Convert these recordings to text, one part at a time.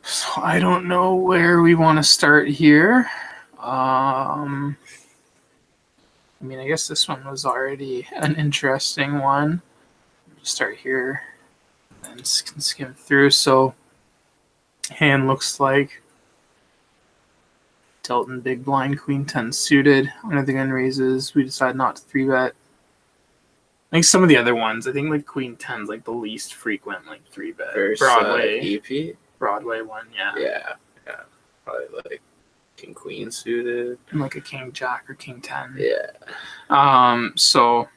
So I don't know where we want to start here. I mean, I guess this one was already an interesting one. Start here and skim through. So, hand looks like Tilton big blind queen 10 suited. Under the gun raises. We decide not to 3-bet. I think some of the other ones, I think like queen 10's like the least frequent like 3-bet. Broadway. EP? Broadway one, yeah. Yeah. Probably like king queen suited. And like a king jack or king 10. Yeah. So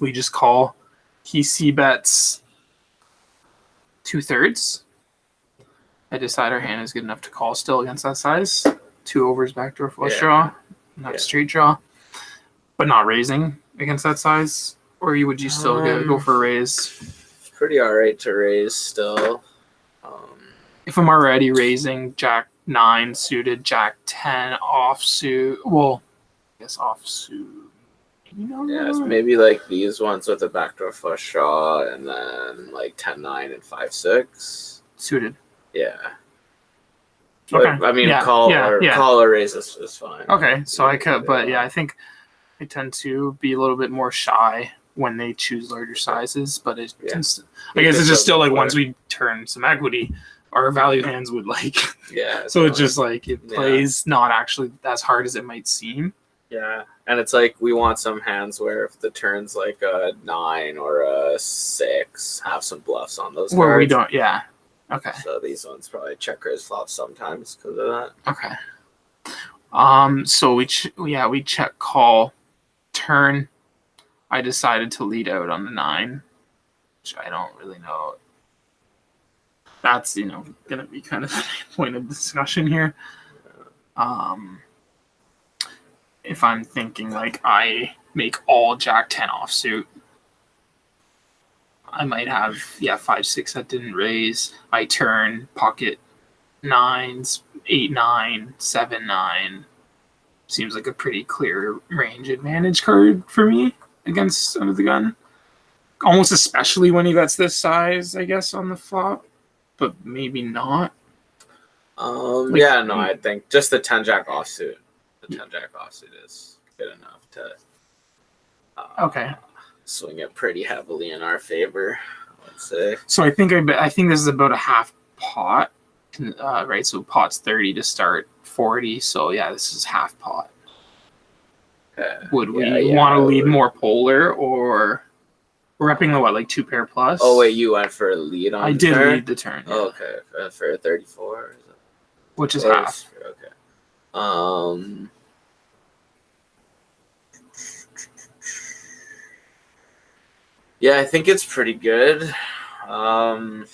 we just call. He c-bets 2/3. I decide our hand is good enough to call still against that size. 2 overs, backdoor flush draw, not straight draw, but not raising against that size. Or would you still go for a raise? Pretty alright to raise still. If I'm already raising jack 9 suited, jack 10 offsuit, well, I guess offsuit. Yeah, it's maybe like these ones with a backdoor flush draw, and then like 10-9 and 5-6 suited. Yeah. But, okay. I mean, call or raise is fine. Okay, so I could, but yeah, I think I tend to be a little bit more shy when they choose larger sizes. But it tends to, I guess it's just still like once we turn some equity, our value hands would like. Yeah. So it's just like it plays not actually as hard as it might seem. Yeah, and it's like we want some hands where if the turn's like a 9 or a 6, have some bluffs on those. Where cards. we don't, yeah. Okay. So these ones probably check raise flop sometimes because of that. Okay. So we check call turn. I decided to lead out on the 9, which I don't really know. That's gonna be kind of the point of discussion here. If I'm thinking like I make all jack 10 offsuit, I might have 5-6 that didn't raise. I turn pocket 9s, 8-9, 7-9. Seems like a pretty clear range advantage card for me against under the gun. Almost especially when he bets this size, I guess, on the flop, but maybe not. I think just the 10 jack offsuit. The 10 jack offsuit is good enough to swing it pretty heavily in our favor, let's say. So I think this is about a half pot, right? So pot's 30 to start 40. So yeah, this is half pot. Would we want to lead more polar, or we're repping the like 2 pair plus? Oh wait, you went for a lead on. I did lead the turn. Yeah. Oh, okay, for 34, which is half. Okay. Yeah, I think it's pretty good. I'd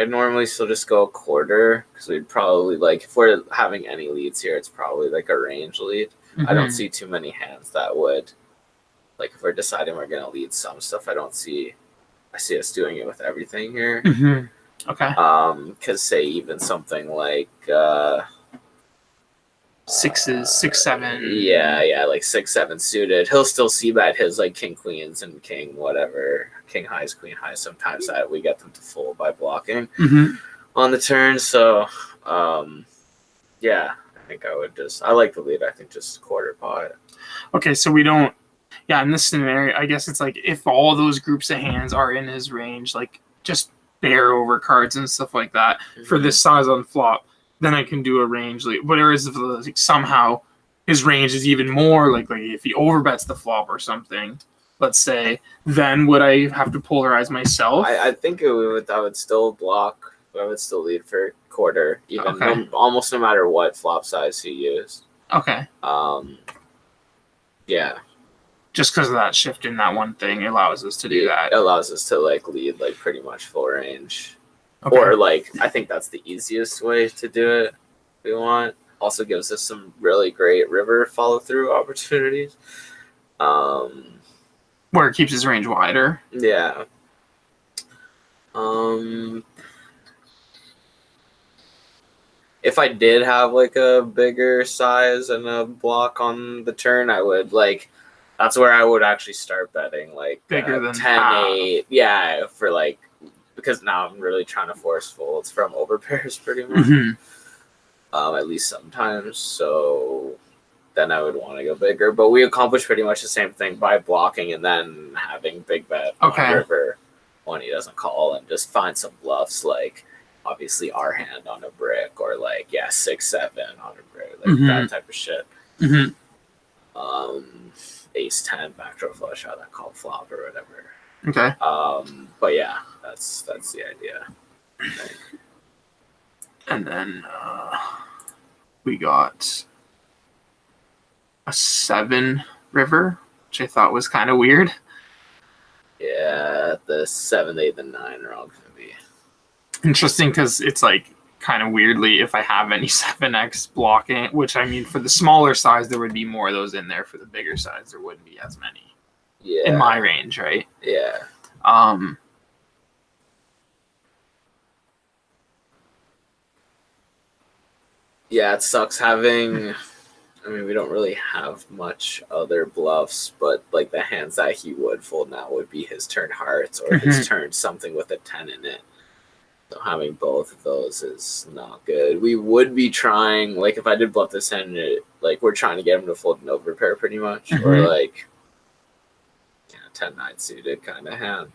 normally still just go a quarter because we'd probably if we're having any leads here, it's probably like a range lead. Mm-hmm. I don't see too many hands that would, if we're deciding we're going to lead some stuff, I see us doing it with everything here. Mm-hmm. Okay. Because say even something like 6s, 6, 7. Yeah, like 6, 7 suited. He'll still see that his king queens and king whatever, king highs, queen highs. Sometimes that we get them to fold by blocking on the turn. So, I think I like the lead. I think just quarter pot. Okay, so we don't. Yeah, in this scenario, I guess it's like if all those groups of hands are in his range, like just bear over cards and stuff like that for this size on flop, then I can do a range lead. Whereas if somehow his range is even more, like if he overbets the flop or something, let's say, then would I have to polarize myself? I think I would still block. I would still lead for quarter, even almost no matter what flop size he used. Okay. Yeah. Just because of that shift in that one thing, it allows us to do that. It allows us to lead pretty much full range. Okay. Or I think that's the easiest way to do it. We want also gives us some really great river follow through opportunities. Where it keeps his range wider. Yeah. If I did have a bigger size and a block on the turn, I would that's where I would actually start betting bigger than 10-8. Yeah, for because now I'm really trying to force folds from overpairs pretty much. At least sometimes. So then I would want to go bigger. But we accomplish pretty much the same thing by blocking and then having big bet on river when he doesn't call, and just find some bluffs, like obviously our hand on a brick, or like 6-7 on a brick, like that type of shit. Ace 10 backdoor flush, how that called flop or whatever. Okay. But yeah, that's the idea, I think. And then we got a 7 river, which I thought was kind of weird. Yeah, the 7, 8, and 9 are all going to be interesting, because it's like kind of weirdly, if I have any 7x blocking, which I mean, for the smaller size, there would be more of those in there. For the bigger size, there wouldn't be as many. Yeah. In my range, right? Yeah. Yeah, it sucks having. I mean, we don't really have much other bluffs, but like the hands that he would fold now would be his turn hearts or his turn something with a 10 in it. So having both of those is not good. We would be trying, like if I did bluff this hand, like we're trying to get him to fold an overpair pretty much, or like 10-9 suited kind of hand.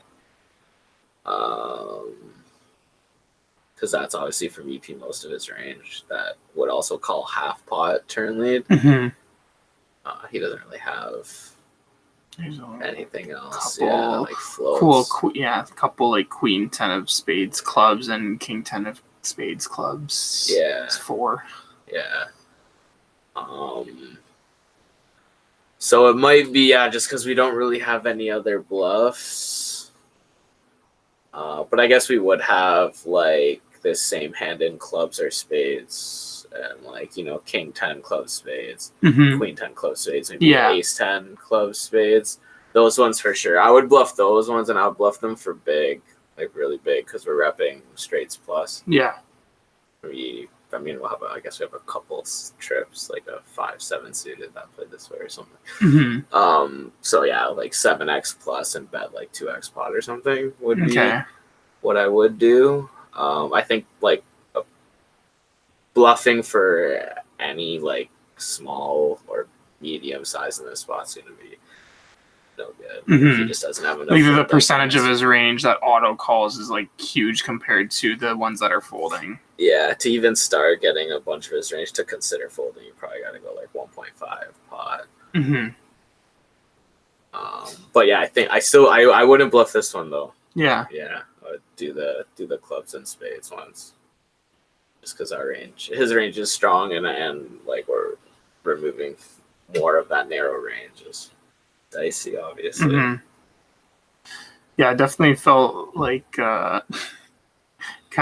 Because that's obviously from EP most of his range. That would also call half pot turn lead. He doesn't really have anything else. Couple, like floats. Cool. A couple like queen 10 of spades clubs and king 10 of spades clubs. Yeah. It's 4. Yeah. So it might be just because we don't really have any other bluffs. But I guess we would have like this same hand in clubs or spades, and like king 10 clubs spades, queen 10 clubs spades, maybe ace 10 clubs spades. Those ones for sure. I would bluff those ones, and I would bluff them for big, like really big, because we're repping straights plus. Yeah. We'll have I guess we have a couple trips, like a 5-7 suited that play this way or something. So yeah, like 7x plus and bet like 2x pot or something would be what I would do. I think like bluffing for any like small or medium size in this spot's gonna be no good. He just doesn't have enough. Like the percentage of his range that auto calls is like huge compared to the ones that are folding. Yeah, to even start getting a bunch of his range to consider folding, you probably got to go like 1.5 pot. But yeah, I think I wouldn't bluff this one though. Yeah. Yeah, I would do the clubs and spades ones, just because his range is strong, and like we're removing more of that narrow range is dicey, obviously. Yeah, it definitely felt like kind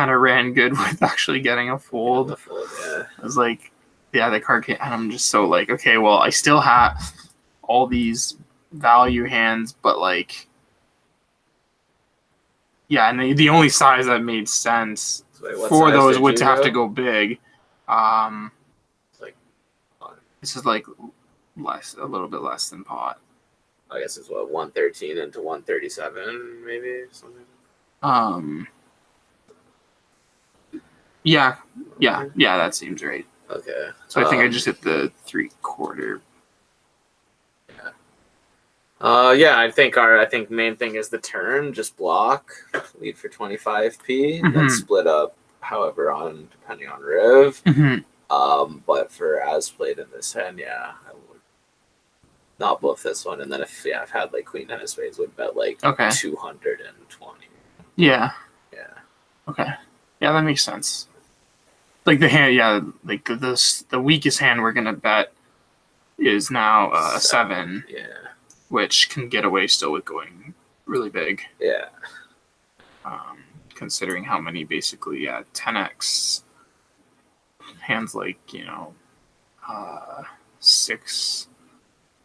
of ran good with actually getting a fold. Yeah. I was like, the card came, and I'm just so like, okay, well, I still have all these value hands, but like, yeah, and the only size that made sense for those would have to go big. This is like a little bit less than pot. I guess it's 113 into 137, maybe something. Yeah, that seems right. Okay. So I think I just hit the 3/4. Yeah, I think main thing is the turn, just block, lead for 25p, and then split up however depending on riv. But for as played in this hand, I would not bluff this one, and then if I've had like queen 10 of spades, would bet like 220. Yeah. Okay. Yeah, that makes sense. Like the hand, like the weakest hand we're gonna bet is now a 7. Yeah. Which can get away still with going really big. Yeah. Considering how many basically 10x hands like 6.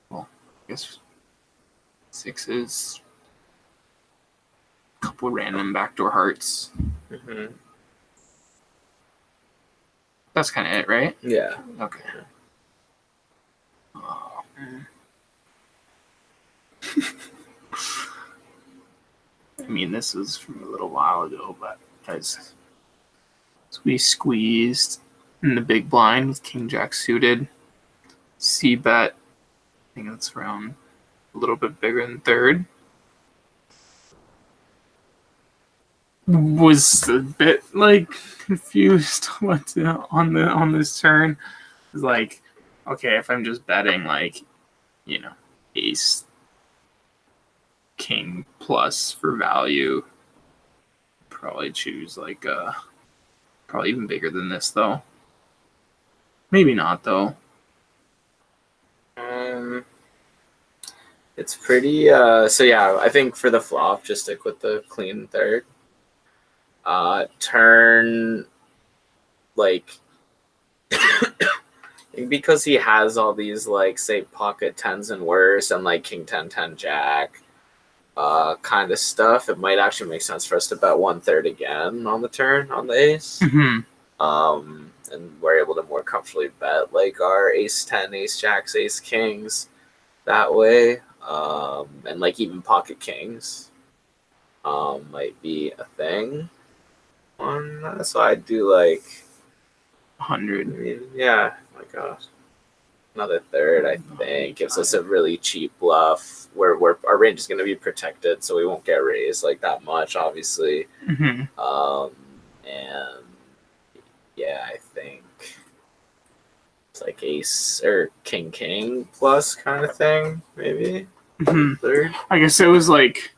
Well, I guess 6s. A couple random backdoor hearts. That's kind of it, right? Yeah. Okay. Oh, man. I mean, this was from a little while ago, but guys, so we squeezed in the big blind with king jack suited. C bet. I think that's around a little bit bigger than third. Was a bit like confused what to, on this turn. It's like, okay, if I'm just betting like, you know, ace king plus for value, probably choose like probably even bigger than this though. Maybe not though. It's pretty so yeah, I think for the flop just stick with the clean third. Turn like because he has all these like say pocket tens and worse and like king 10 jack kind of stuff, it might actually make sense for us to bet 1/3 again on the turn on the ace. And we're able to more comfortably bet like our ace 10, ace jacks, ace kings that way. And like even pocket kings might be a thing on that. So I do like 100. I mean, yeah, my gosh. Another third, I think, gives us a really cheap bluff where our range is going to be protected, so we won't get raised like that much, obviously. And yeah, I think it's like ace or king plus kind of thing, maybe. Third. I guess it was like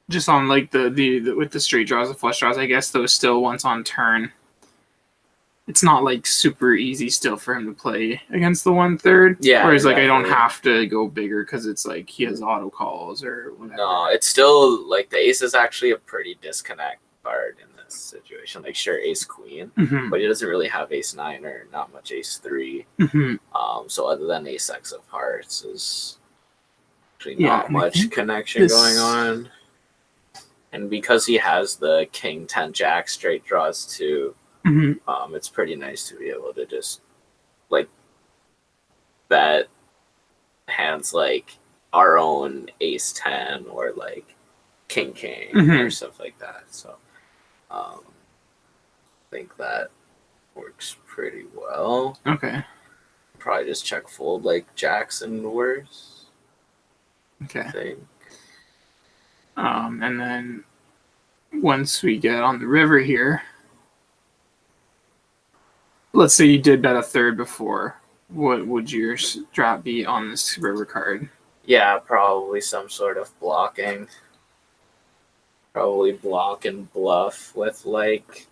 just on like the with the straight draws and flush draws, I guess those still once on turn. It's not like super easy still for him to play against the 1/3. Yeah. Whereas exactly. like I don't have to go bigger because it's like he has auto calls or whatever. No, it's still like the ace is actually a pretty disconnect card in this situation. Like sure, ace queen, but he doesn't really have ace 9 or not much ace 3. So other than ace x of hearts, is actually not much connection going on. And because he has the king 10 jack straight draws too. It's pretty nice to be able to just like bet hands like our own ace 10 or like king or stuff like that. So I think that works pretty well. Okay. Probably just check fold like jacks and worse. Okay. I think. And then once we get on the river here, let's say you did bet a third before. What would your strat be on this river card? Yeah, probably some sort of blocking. Probably block and bluff with like,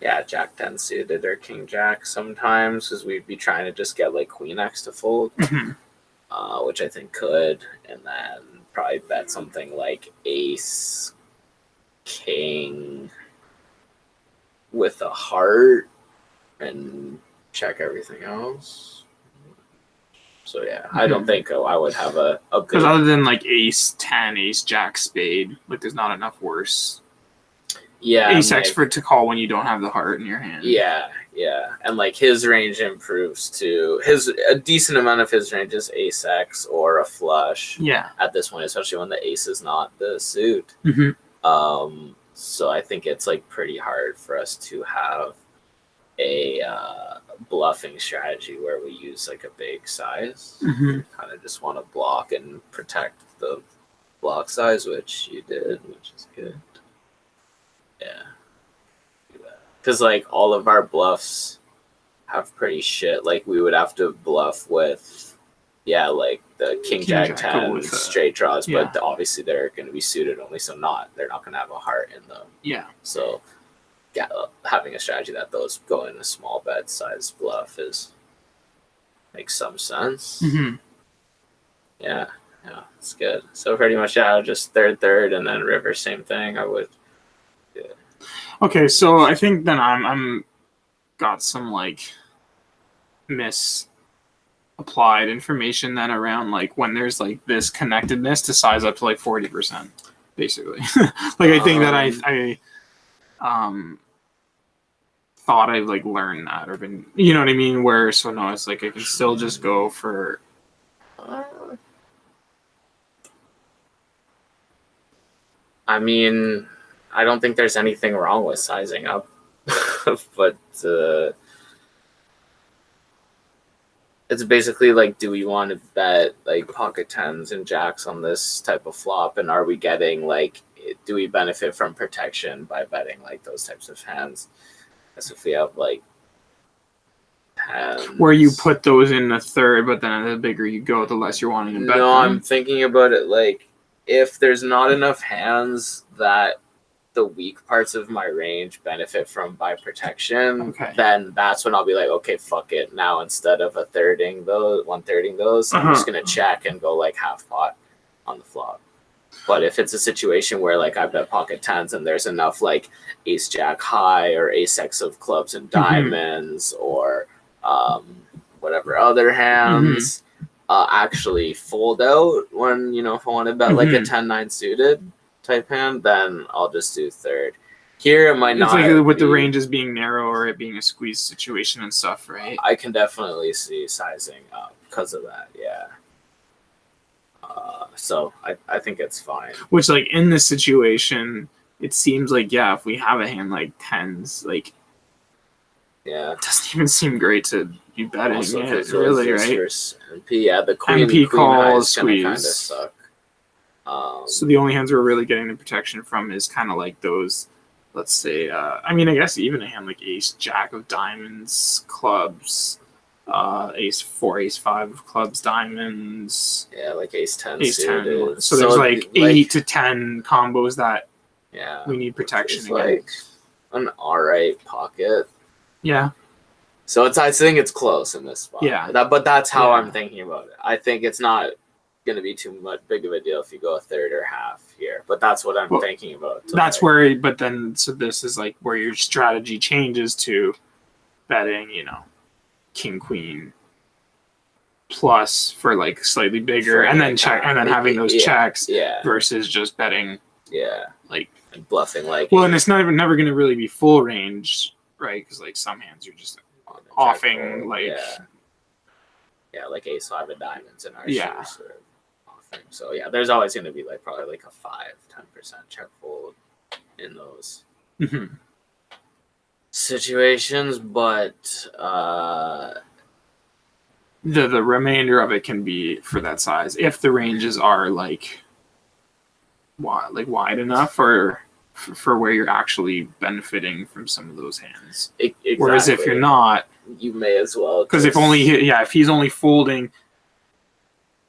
yeah, jack 10 suited or king jack sometimes, because we'd be trying to just get like queen x to fold, which I think could, and then probably bet something like ace king with a heart and check everything else. So yeah, I don't think I would have a because other than like ace 10, ace jack spade, like there's not enough worse. Yeah, ace x for to call when you don't have the heart in your hand. Yeah, and like his range improves to a decent amount of his range is ace x or a flush. Yeah, at this point, especially when the ace is not the suit. So I think it's like pretty hard for us to have a bluffing strategy where we use like a big size. Kind of just want to block and protect the block size, which you did, which is good. Yeah, because like all of our bluffs have pretty shit. Like we would have to bluff with, like the king jack 10 straight draws, but obviously they're going to be suited only, so they're not going to have a heart in them. Yeah, so having a strategy that those go in a small bet size bluff makes some sense. Yeah, it's good. So pretty much, just third, and then river, same thing. I would. Yeah. Okay, so I think then I'm got some like misapplied information then around like when there's like this connectedness to size up to like 40%, basically. Like I think that I thought I've like learned that or been, you know what I mean? Where so no, it's like I can still just go for I mean, I don't think there's anything wrong with sizing up, but it's basically like, do we want to bet like pocket tens and jacks on this type of flop, and are we getting like, do we benefit from protection by betting like those types of hands? As if we have like hands Where you put those in the third, but then the bigger you go, the less you're wanting to bet. No, them. I'm thinking about it like, if there's not enough hands that the weak parts of my range benefit from by protection, Okay. then that's when I'll be like, okay, fuck it. Now instead of one-thirding those, I'm just gonna check and go like half pot on the flop. But if it's a situation where like I bet pocket tens and there's enough like ace jack high or ace x of clubs and diamonds or whatever other hands actually fold out when, if I want to bet like a 10-9 suited type hand, then I'll just do third. Here it might It's not. like with the ranges being narrow or it being a squeeze situation and stuff, right? I can definitely see sizing up because of that, yeah. So I think it's fine. Which, like, in this situation, it seems like, yeah, if we have a hand like tens, like, yeah, it doesn't even seem great to be betting also, it, really, right? MP, yeah, the queen calls, queen high is squeeze. gonna kind of suck. So the only hands we're really getting the protection from is kind of like those, let's say, I guess even a hand like ace jack of diamonds, clubs, ace 4, ace 5 of clubs, diamonds. Yeah, like ace 10 ace 10. suited. So there's like 8 to 10 combos that we need protection against. Like an alright pocket. Yeah. So I think it's close in this spot. Yeah. But that's how I'm thinking about it. I think it's not going to be too much big of a deal if you go a third or half here. But that's what I'm thinking about. That's where, but then, so this is like where your strategy changes to betting, king, queen, plus for like slightly bigger, and then check, and then having those checks versus just betting. Yeah. Like, and bluffing like. Well, and it's never going to really be full range, right? Because like some hands are just offing, like. Yeah, like ace 5 of diamonds in our shoes. So yeah, there's always going to be like probably like a 5-10% check fold in those situations, but the remainder of it can be for that size if the ranges are like wide enough or for where you're actually benefiting from some of those hands. Exactly. Whereas if you're not, you may as well, because if he's only folding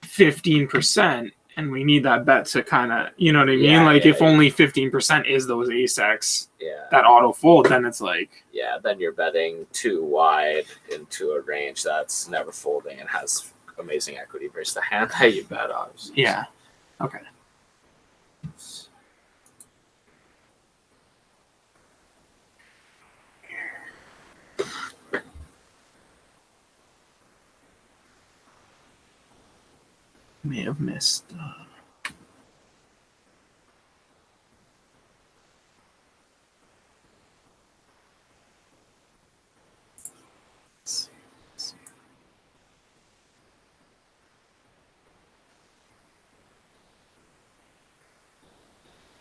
15% and we need that bet to kind of, you know what I mean? If only 15% is those ace x that auto fold, then it's like, then you're betting too wide into a range that's never folding and has amazing equity versus the hand that you bet, obviously. Yeah. Okay. May have missed.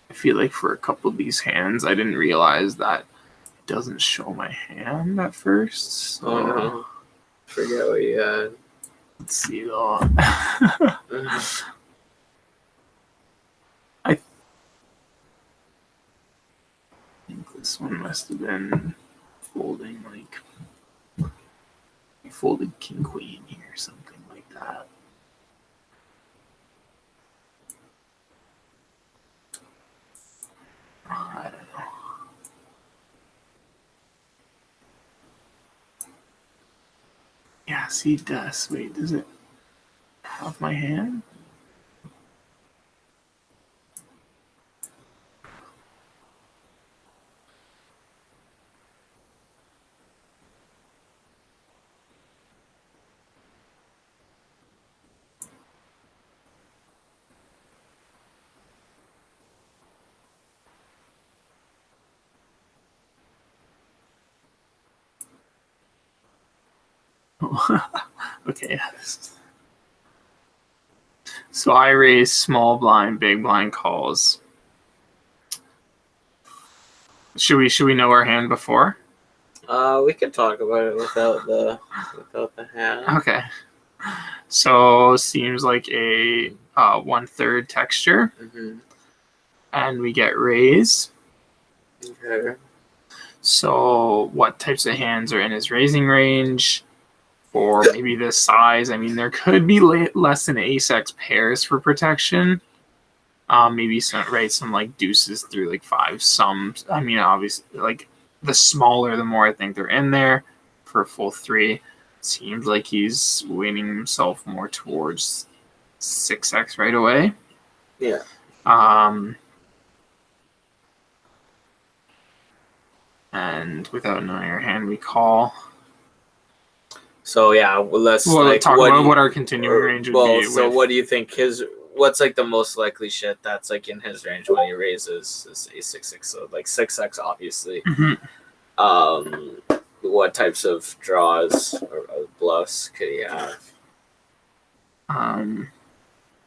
I feel like for a couple of these hands, I didn't realize that it doesn't show my hand at first. So. Oh no! Forget what you had. Let's see though. I think this one must have been folding like folded king queen here, something like that. I don't know. Yeah, see, it does. Wait, does it have my hand? Okay. So I raise small blind, big blind calls. Should we know our hand before? We could talk about it without the hand. Okay. So seems like a 1/3 texture, Mm-hmm. and we get raise. Okay. So what types of hands are in his raising range? For maybe this size, I mean, there could be less than ace-x pairs for protection. Maybe some like deuces through like five. Some, I mean, obviously, like the smaller, the more I think they're in there. For a full 3, seems like he's weighting himself more towards 6x right away. Yeah. And without knowing our hand, we call. So yeah, well, let's talk about what our continuing range would be. So what do you think what's like the most likely shit that's like in his range when he raises is a6/6? So like 6x obviously. Mm-hmm. What types of draws or bluffs could he have?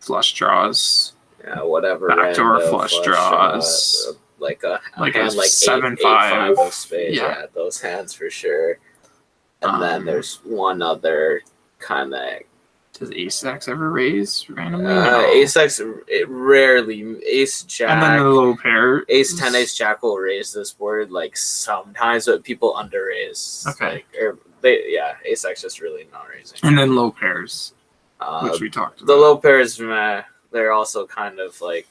Flush draws. Yeah, whatever. Backdoor flush draws. Like a like hand a like 7/5 of spades. Yeah. Those hands for sure. And then there's one other kind of. Does ace-x ever raise randomly? Ace-x, it rarely. Ace-jack. And then the low pair. Ace-10, ace-jack will raise this board like sometimes, but people under-raise. Okay. Ace-x just really not raising. And then low pairs, which we talked about. The low pairs, they're also kind of like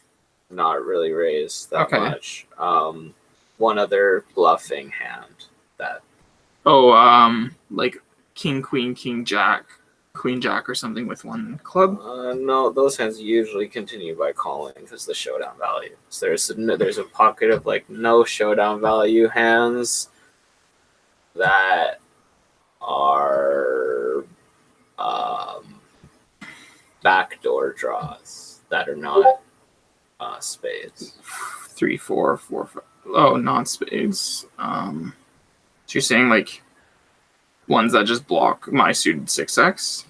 not really raised that much. One other bluffing hand that. Like king, queen, king, jack, queen, jack, or something with one club. No, those hands usually continue by calling because the showdown value. So there's a pocket of like no showdown value hands that are backdoor draws that are not spades. 3, 4, 4, 5. Oh, not spades. So you're saying like ones that just block my suited 6x?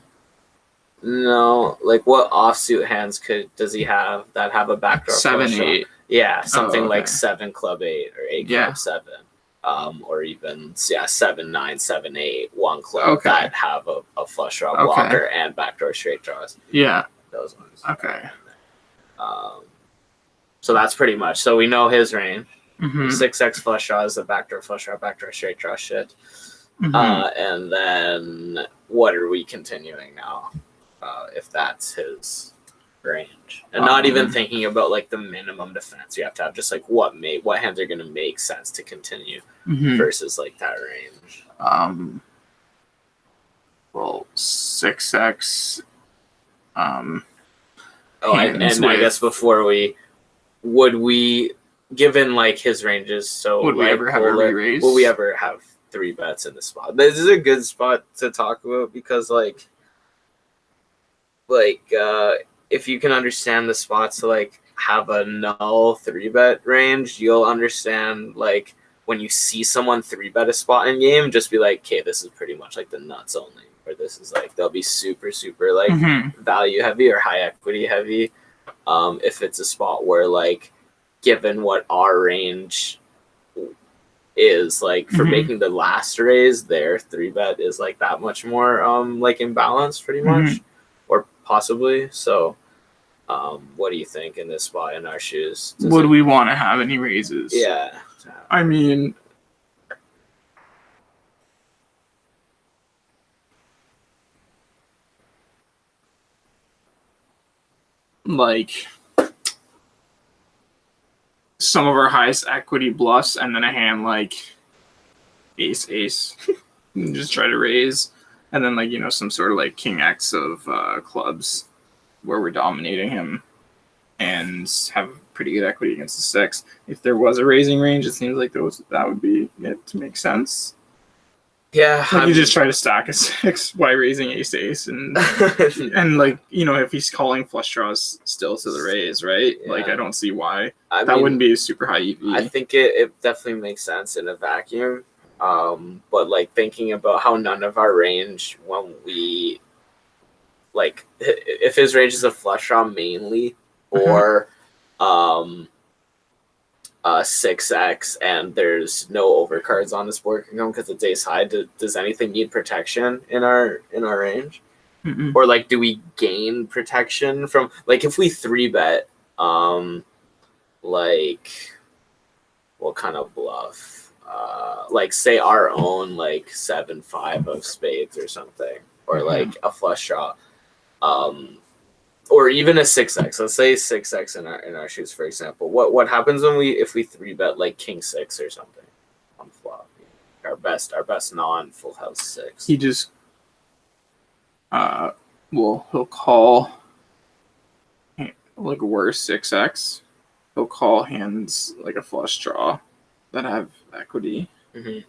No, like what offsuit hands does he have that have a backdoor? 7, 8. Yeah, something like 7 club 8 or 8 club 7. Or even 7, 9, 7, 8, 1 club that have a flush draw blocker and backdoor straight draws. Yeah. Those ones. Okay. So that's pretty much. So we know his range. Mm-hmm. 6x flush draw is the backdoor flush draw, backdoor straight draw shit. Mm-hmm. And then what are we continuing now? If that's his range, and not even thinking about like the minimum defense you have to have, just like what hands are going to make sense to continue versus like that range. Well, 6x. And I guess before would we given like his ranges, so would we like, ever have a re-raise? Will we ever have 3 bets in this spot? This is a good spot to talk about because like if you can understand the spots to like have a null 3-bet range, you'll understand like when you see someone 3-bet a spot in game, just be like, okay, this is pretty much like the nuts only, or this is like they'll be super like value heavy or high equity heavy. If it's a spot where like given what our range is like for making the last raise, their 3-bet is like that much more like imbalanced pretty much, or possibly. So what do you think in this spot in our shoes? Would we want to have any raises? Yeah. I mean, like some of our highest equity bluffs, and then a hand like ace, and just try to raise, and then like some sort of like king X of clubs where we're dominating him and have pretty good equity against the 6. If there was a raising range, it seems like that would be it to make sense. Yeah, like you just try to stack a 6 by raising ace, and and like if he's calling flush draws still to the raise, right? Yeah. Like I don't see why that wouldn't be a super high EV. I think it definitely makes sense in a vacuum, but like thinking about how none of our range, when we like if his range is a flush draw mainly, or 6x and there's no overcards on this board can come because it's ace high. Does anything need protection in our range? Mm-mm. Or like do we gain protection from like if we 3-bet like what kind of bluff? Like say our own like 7-5 of spades or something, or like a flush draw, or even a 6x. Let's say 6x in our shoes, for example. What happens when if we 3-bet like king 6 or something on flop? Our best non full house 6. He just he'll call like worse 6x. He'll call hands like a flush draw that have equity to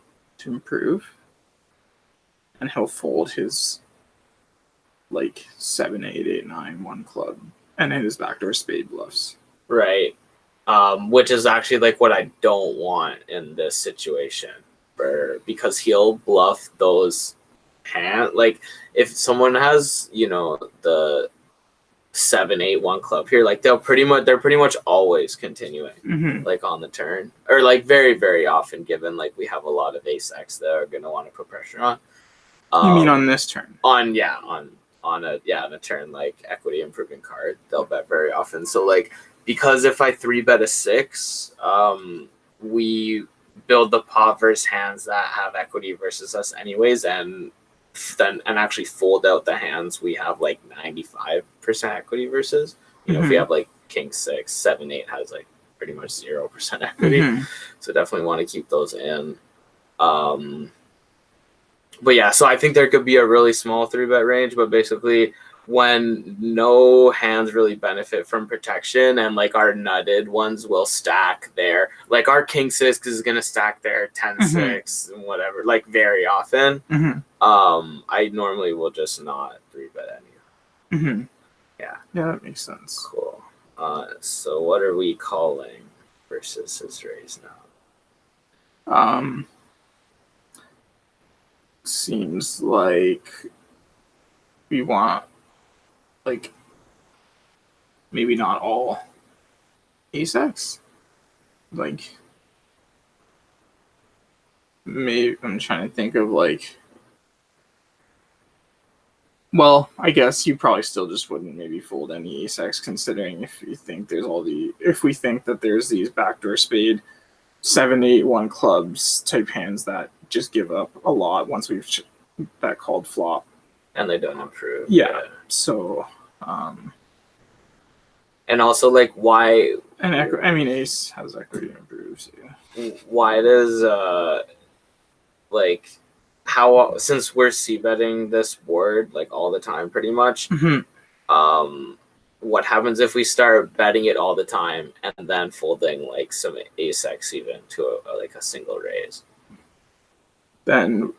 improve, and he'll fold his like 7, 8, 8, 9, 1 club, and his backdoor spade bluffs. Right. Which is actually like what I don't want in this situation, because he'll bluff those hand. Like if someone has, the 7, 8, 1 club here, like they're pretty much always continuing like on the turn, or like very, very often, given like we have a lot of ace x that are going to want to put pressure on. You mean on this turn? On a turn like equity improving card, they'll bet very often. So like, because if I 3-bet a 6, we build the pot versus hands that have equity versus us anyways, and actually fold out the hands we have like 95% equity versus. If we have like king 6, 7, 8 has like pretty much 0% equity. So definitely want to keep those in. But yeah, so I think there could be a really small 3-bet range, but basically when no hands really benefit from protection, and like our nutted ones will stack there, like our king 6 is going to stack there 10-6 and whatever, like very often. I normally will just not 3-bet any. Yeah, that makes sense. Cool. So what are we calling versus his raise now? Seems like we want like maybe not all ace x. Like maybe I'm trying to think of like, well, I guess you probably still just wouldn't maybe fold any ace x, considering if we think that there's these backdoor spade 7, 8, 1 clubs type hands that just give up a lot once we've that called flop, and they don't improve. Yeah. So and also like why, and ace has equity to improve. So yeah. Why does like how, since we're c-betting this board like all the time pretty much, what happens if we start betting it all the time and then folding like some ace x even to like a single raise? Then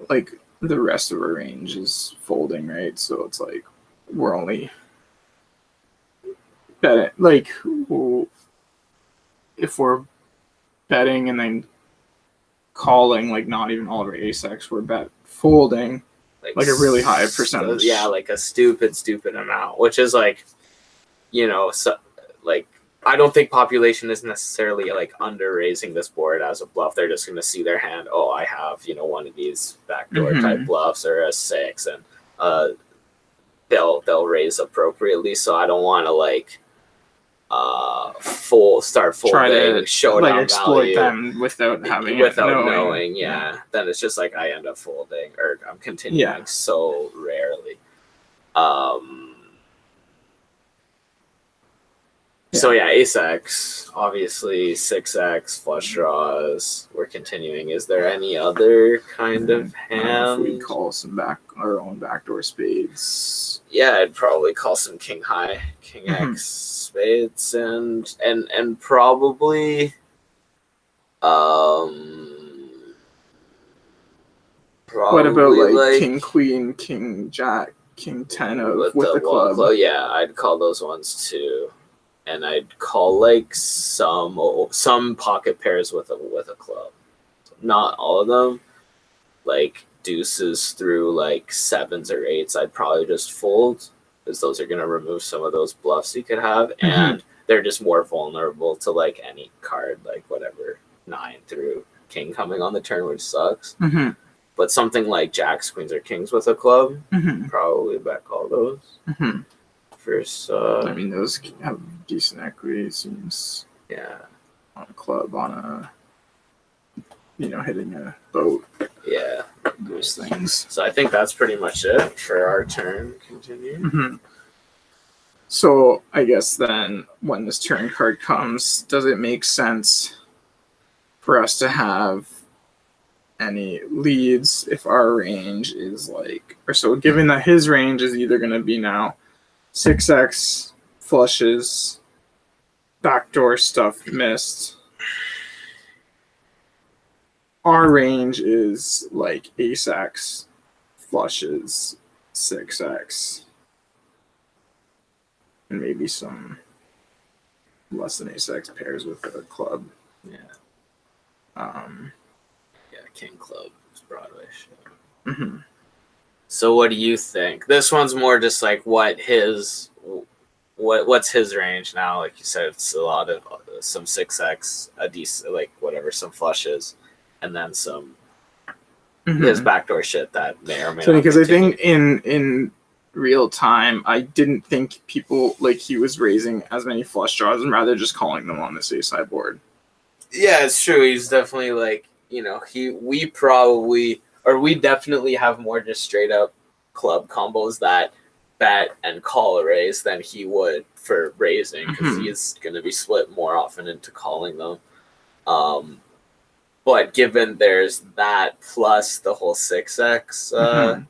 like the rest of our range is folding, right? So it's like we're only betting, like if we're betting and then calling like not even all of our ace x, we're folding like a really high percentage. Yeah, like a stupid amount, which is like, so like I don't think population is necessarily like under raising this board as a bluff. They're just going to see their hand. Oh, I have one of these backdoor type bluffs or a 6, and they'll raise appropriately. So I don't want to like start folding, showdown like exploit value them without knowing. Yeah, then it's just like I end up folding, or I'm continuing so rarely. So yeah, ace x, obviously 6x, flush draws. We're continuing. Is there any other kind of hand? If we call our own backdoor spades. Yeah, I'd probably call some king high, king x spades, and probably what about like king queen, king jack, king 10 with the club? Yeah, I'd call those ones too. And I'd call like some pocket pairs with a club. Not all of them. Like deuces through like 7s or 8s, I'd probably just fold, because those are going to remove some of those bluffs you could have. And they're just more vulnerable to like any card, like whatever 9 through king coming on the turn, which sucks. Mm-hmm. But something like jacks, queens, or kings with a club, Mm-hmm. probably back all those. Mm-hmm. First, I mean, those have decent equity. It seems yeah, on a club, on a hitting a boat. yeah, Those things. So I think that's pretty much it for our turn. Continue. Mm-hmm. So I guess then when this turn card comes, does it make sense for us to have any leads if our range is like, or so given that his range is either going to be now 6x flushes, backdoor stuff missed. Our range is like ace-x flushes, 6x, and maybe some less than ace-x pairs with a club. Yeah. Um, Yeah, king club is Broadway shit. mm-hmm. So what do you think? This one's more just like what's his range now? Like you said, it's a lot of some 6x, a decent like whatever, some flushes, and then some his backdoor shit that may or may So not. because I continue. think in real time, I didn't think people like he was raising as many flush draws and rather just calling them on this ace high board. Yeah, it's true. He's definitely like, we definitely have more just straight up club combos that bet and call a raise than he would for raising because he's going to be split more often into calling them. But given there's that plus the whole 6x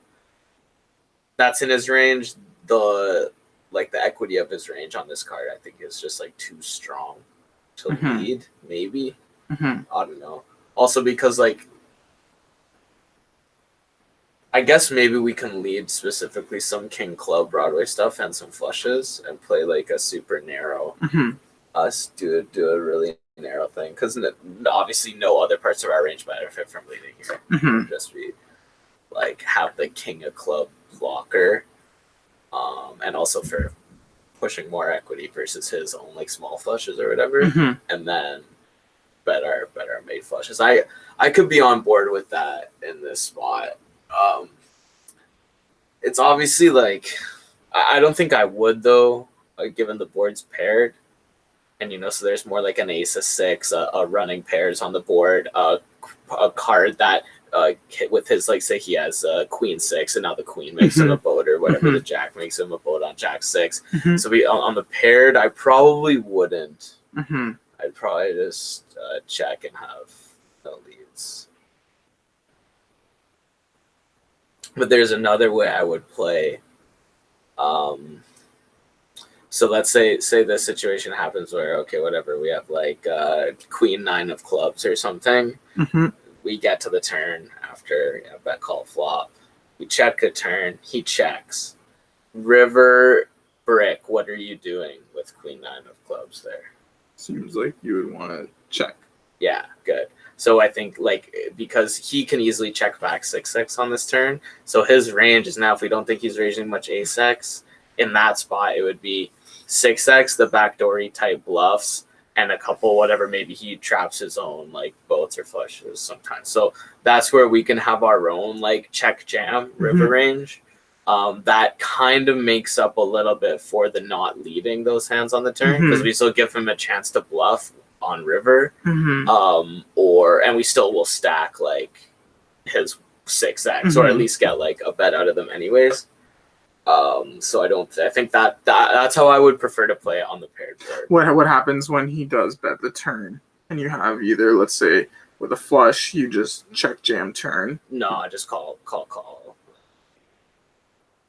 that's in his range, the equity of his range on this card, I think is just like too strong to lead, maybe. I don't know. Also because like I guess maybe we can lead specifically some king club Broadway stuff and some flushes and play like a super narrow us do a really narrow thing because obviously no other parts of our range benefit from leading here. Just be like have the king of club blocker and also for pushing more equity versus his own like small flushes or whatever, and then bet our made flushes. I could be on board with that in this spot. It's obviously like I don't think I would though, like, given the board's paired, and so there's more like an ace of 6, a running pairs on the board, a card that with his like say he has queen 6 and now the queen makes him a boat or whatever, the jack makes him a boat on jack 6. So on the paired I probably wouldn't. I'd probably just check and have no leads. But there's another way I would play. So let's say this situation happens where, okay, whatever, we have like queen 9 of clubs or something. We get to the turn after bet call flop. We check a turn. He checks. River brick. What are you doing with queen 9 of clubs there? Seems like you would want to check. Yeah, good. So I think like because he can easily check back 6x on this turn. So his range is now, if we don't think he's raising much ace-x, in that spot it would be 6x, the backdoory type bluffs, and a couple whatever, maybe he traps his own like boats or flushes sometimes. So that's where we can have our own like check jam river range. That kind of makes up a little bit for the not leading those hands on the turn because we still give him a chance to bluff on river, and we still will stack like his 6x or at least get like a bet out of them anyways. So I think that's how I would prefer to play it on the paired board. What happens when he does bet the turn and you have either, let's say with a flush, you just check jam turn? No, I just call.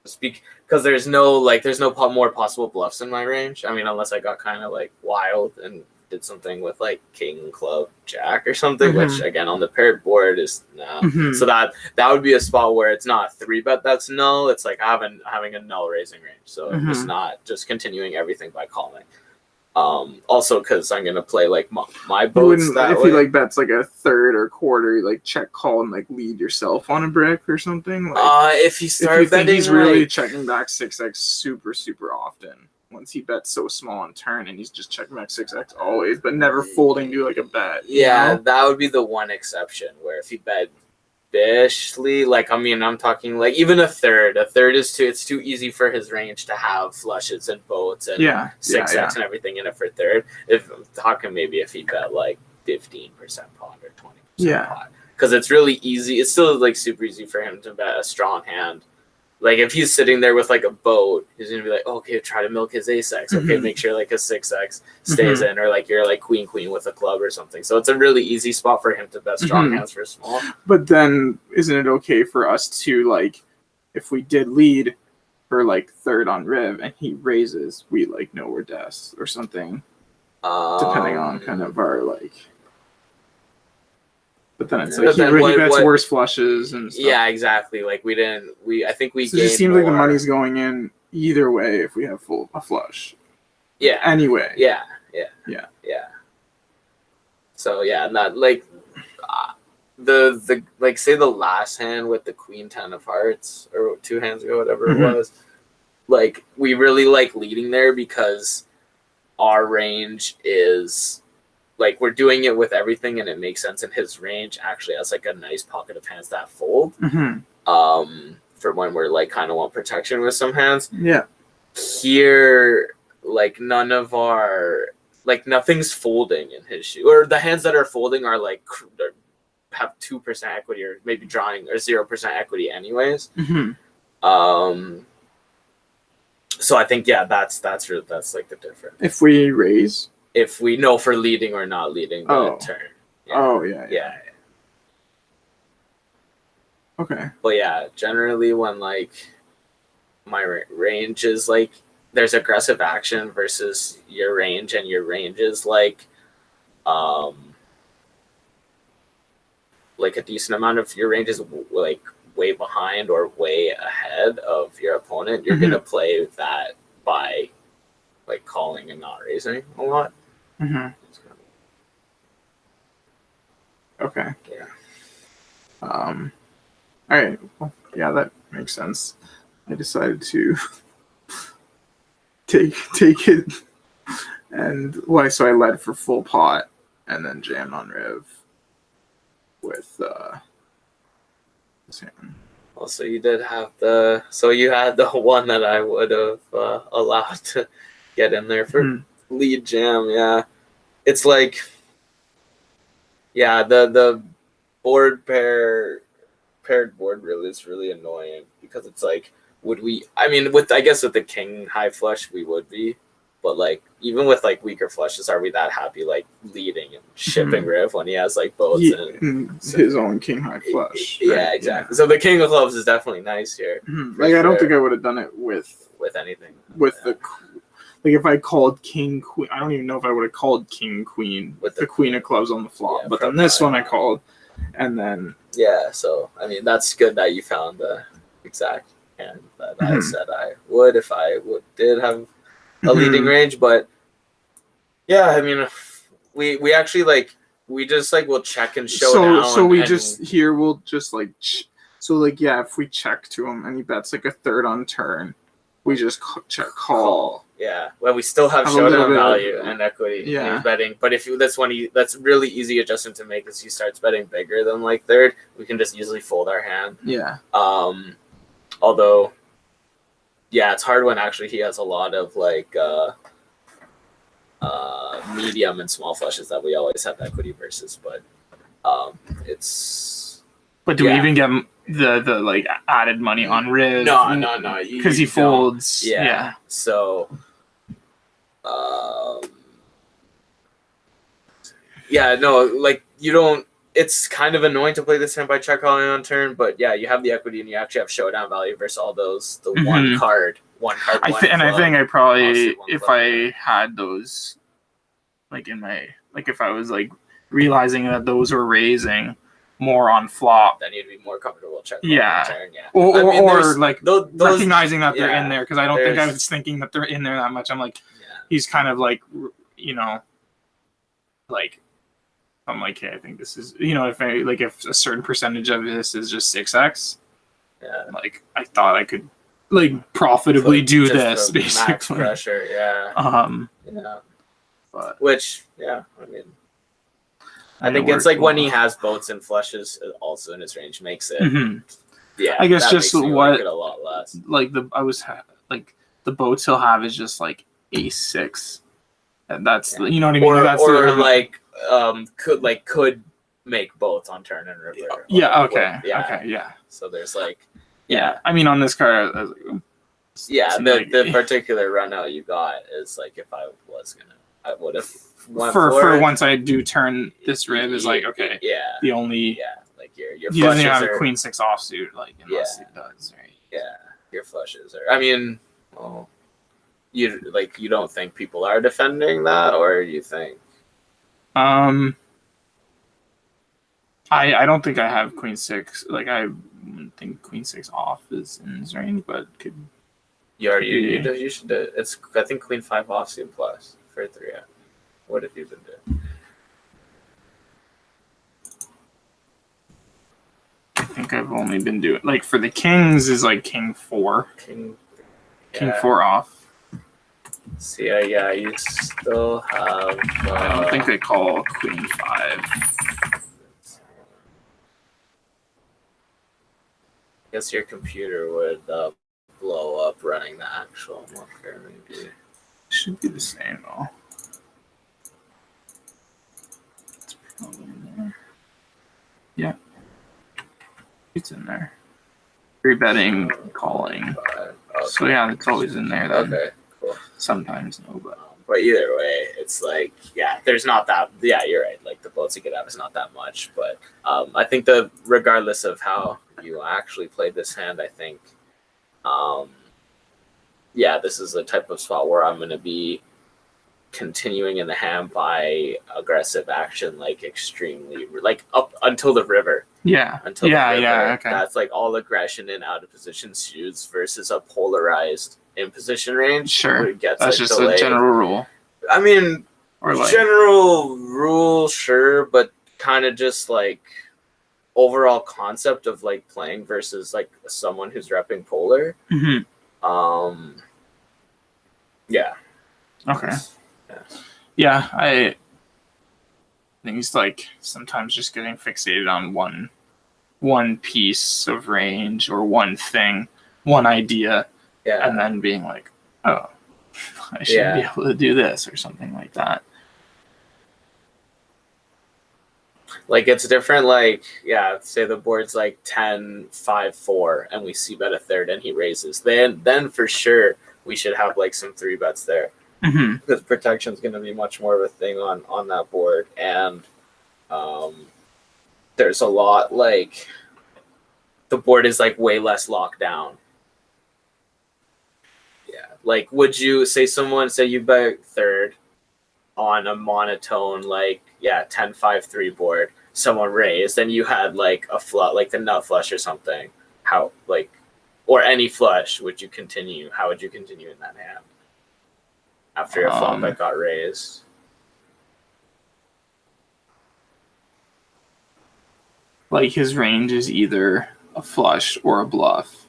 Speak because there's no more possible bluffs in my range. I mean, unless I got kind of like wild and did something with like king club jack or something, which again on the paired board is no. So that would be a spot where it's not 3-bet that's null. It's like having a null raising range. So it's not just continuing everything by calling. Also because I'm gonna play like my boats that if way. you like bets like a third or quarter, you like check call and like lead yourself on a brick or something. Like, if you start if you betting, think he's really checking back 6x super often. once he bets so small on turn and he's just checking back 6x always, but never folding to like a bet. Yeah, You know? that would be the one exception where if he bet bishly, like, I mean, I'm talking like even a third is it's too easy for his range to have flushes and boats and Yeah. 6x and everything in it for third. If I'm talking maybe if he bet like 15% pot or 20% pot, because it's really easy. It's still like super easy for him to bet a strong hand. Like if he's sitting there with like a boat, he's gonna be like, okay, try to milk his ace-x. Okay, make sure like a 6x stays in, or like you're like queen with a club or something. So it's a really easy spot for him to bet strong hands for small. But then isn't it okay for us to like, if we did lead for like third on Riv and he raises, we like know we're des or something, depending on kind of our like. But then it's like he bets worse flushes and stuff. Yeah, exactly. Like I think we. So it just seems like the money's going in either way if we have a flush. Yeah. Anyway. Yeah. So yeah, not like the like say the last hand with the queen 10 of hearts or 2 hands ago, whatever it was. Like we really like leading there because our range is. Like we're doing it with everything, and it makes sense. And his range actually has like a nice pocket of hands that fold. For when we're like kind of want protection with some hands. Yeah. Here, like none of our nothing's folding in his shoe, or the hands that are folding are like have 2% equity or maybe drawing or 0% equity anyways. So I think that's like the difference. If we raise. If we know for leading or not leading the turn. Yeah. Yeah. Okay. But yeah, generally when like my range is like there's aggressive action versus your range, and your range is like a decent amount of your range is like way behind or way ahead of your opponent, you're gonna play that by like calling and not raising a lot. Okay. Yeah. All right. Well, yeah, that makes sense. I decided to take it, and so I led for full pot, and then jammed on Riv with this hand. Also, you did have you had the one that I would have allowed to get in there for lead jam. Yeah, it's like, yeah, the board paired board really is really annoying because it's like, would we? I mean, with the king high flush we would be, but like even with like weaker flushes, are we that happy like leading and shipping Riv when he has like boats and his own king high flush? Yeah, right? Exactly. Yeah. So the king of clubs is definitely nice here. Like I don't think I would have done it with anything. With the like if I called king queen, I don't even know if I would have called king queen with the queen of clubs on the flop. But then this one I called, and then So I mean that's good that you found the exact hand that I said I would if I did have a leading range. But yeah, I mean we actually like we just like will check and show down. So we just here we'll just like so like yeah, if we check to him and he bets like a third on turn, we just check call. Yeah, well, we still have showdown value and equity. Yeah, he's betting. But if that's really easy adjustment to make is he starts betting bigger than like third, we can just easily fold our hand. Yeah. Although, yeah, it's hard when actually he has a lot of like medium and small flushes that we always have equity versus. But it's. But do we even get the like added money on Riv? No. Because he folds. Yeah. So. Yeah, no, like you don't. It's kind of annoying to play this hand by check calling on turn, but yeah, you have the equity and you actually have showdown value versus all those one card. I think I probably if I had those, like in my if I was like realizing that those were raising more on flop, then you'd be more comfortable checking. Turn, or like those, recognizing that they're in there because I don't think I was thinking that they're in there that much. I'm like, he's kind of like like. I'm like, hey, I think this is, if a certain percentage of this is just 6x, like I thought I could like profitably do Just this the max basically. pressure, yeah. Yeah. But Which, yeah, I mean, I and it think it's worked like when he well. has boats and flushes also in his range makes it. Mhm. Yeah, I guess that just makes me what like it a lot less. like like the boats he'll have is just like ace 6, and that's Yeah. you know what I mean. Or That's or the, could make boats on turn and river. yeah. Like, Okay. yeah. Okay. Yeah. So there's like Yeah. I mean, on this card, I was like, yeah, seems the like- the particular run out you got is like if I was gonna, I would have went for it. once I do turn this rib is like okay. Yeah, The only yeah, like your he doesn't flushes even have a are, queen 6 offsuit like unless Yeah. he does, right? yeah, your flushes are. I mean, well, you don't think people are defending that, or you think? I don't think I have queen 6. Like I wouldn't think queen 6 off is in his range, but could You should do it. It's I think queen 5 offsuit plus for 3. What have you been doing? I think I've only been doing like for the kings is like king 4, King king 4 off. See, yeah, you still have. I don't think they call queen 5. I guess your computer would blow up running the actual marker, maybe. Should be the same though. It's probably in there. Yeah. It's in there. Free betting, calling. But, So yeah, it's always in there then. Okay, cool. Sometimes no, but But either way, it's like, yeah, there's not that. Yeah, you're right. Like the votes you could have is not that much, but I think that regardless of how you actually played this hand, I think, yeah, this is the type of spot where I'm going to be continuing in the hand by aggressive action, like extremely, like up until the river. yeah. Until Yeah, the river. yeah, okay. That's like all aggression in out of position shoots versus a polarized in position range. Sure. where it gets, That's like, just delayed. a general rule. I mean, Or like general rule, sure, but kind of just like overall concept of like playing versus like someone who's repping polar. Mhm. Yeah. Okay. Yeah. Yeah, I think it's like sometimes just getting fixated on one piece of range or one thing, one idea, Yeah. and then being like, oh, I should be able to do this or something like that. Like it's different. Like, yeah, say the board's like 10, 5, 4, and we see bet a third and he raises. Then for sure we should have like some 3 bets there. Mm-hmm. Because protection is going to be much more of a thing on that board, and there's a lot like the board is like way less locked down. Yeah, like would you say you bet third on a monotone like 10-5-3 board, someone raised, and you had like a flush, like the nut flush or something, how like or any flush, would you continue? How would you continue in that hand? After a flop that got raised. Like his range is either a flush or a bluff,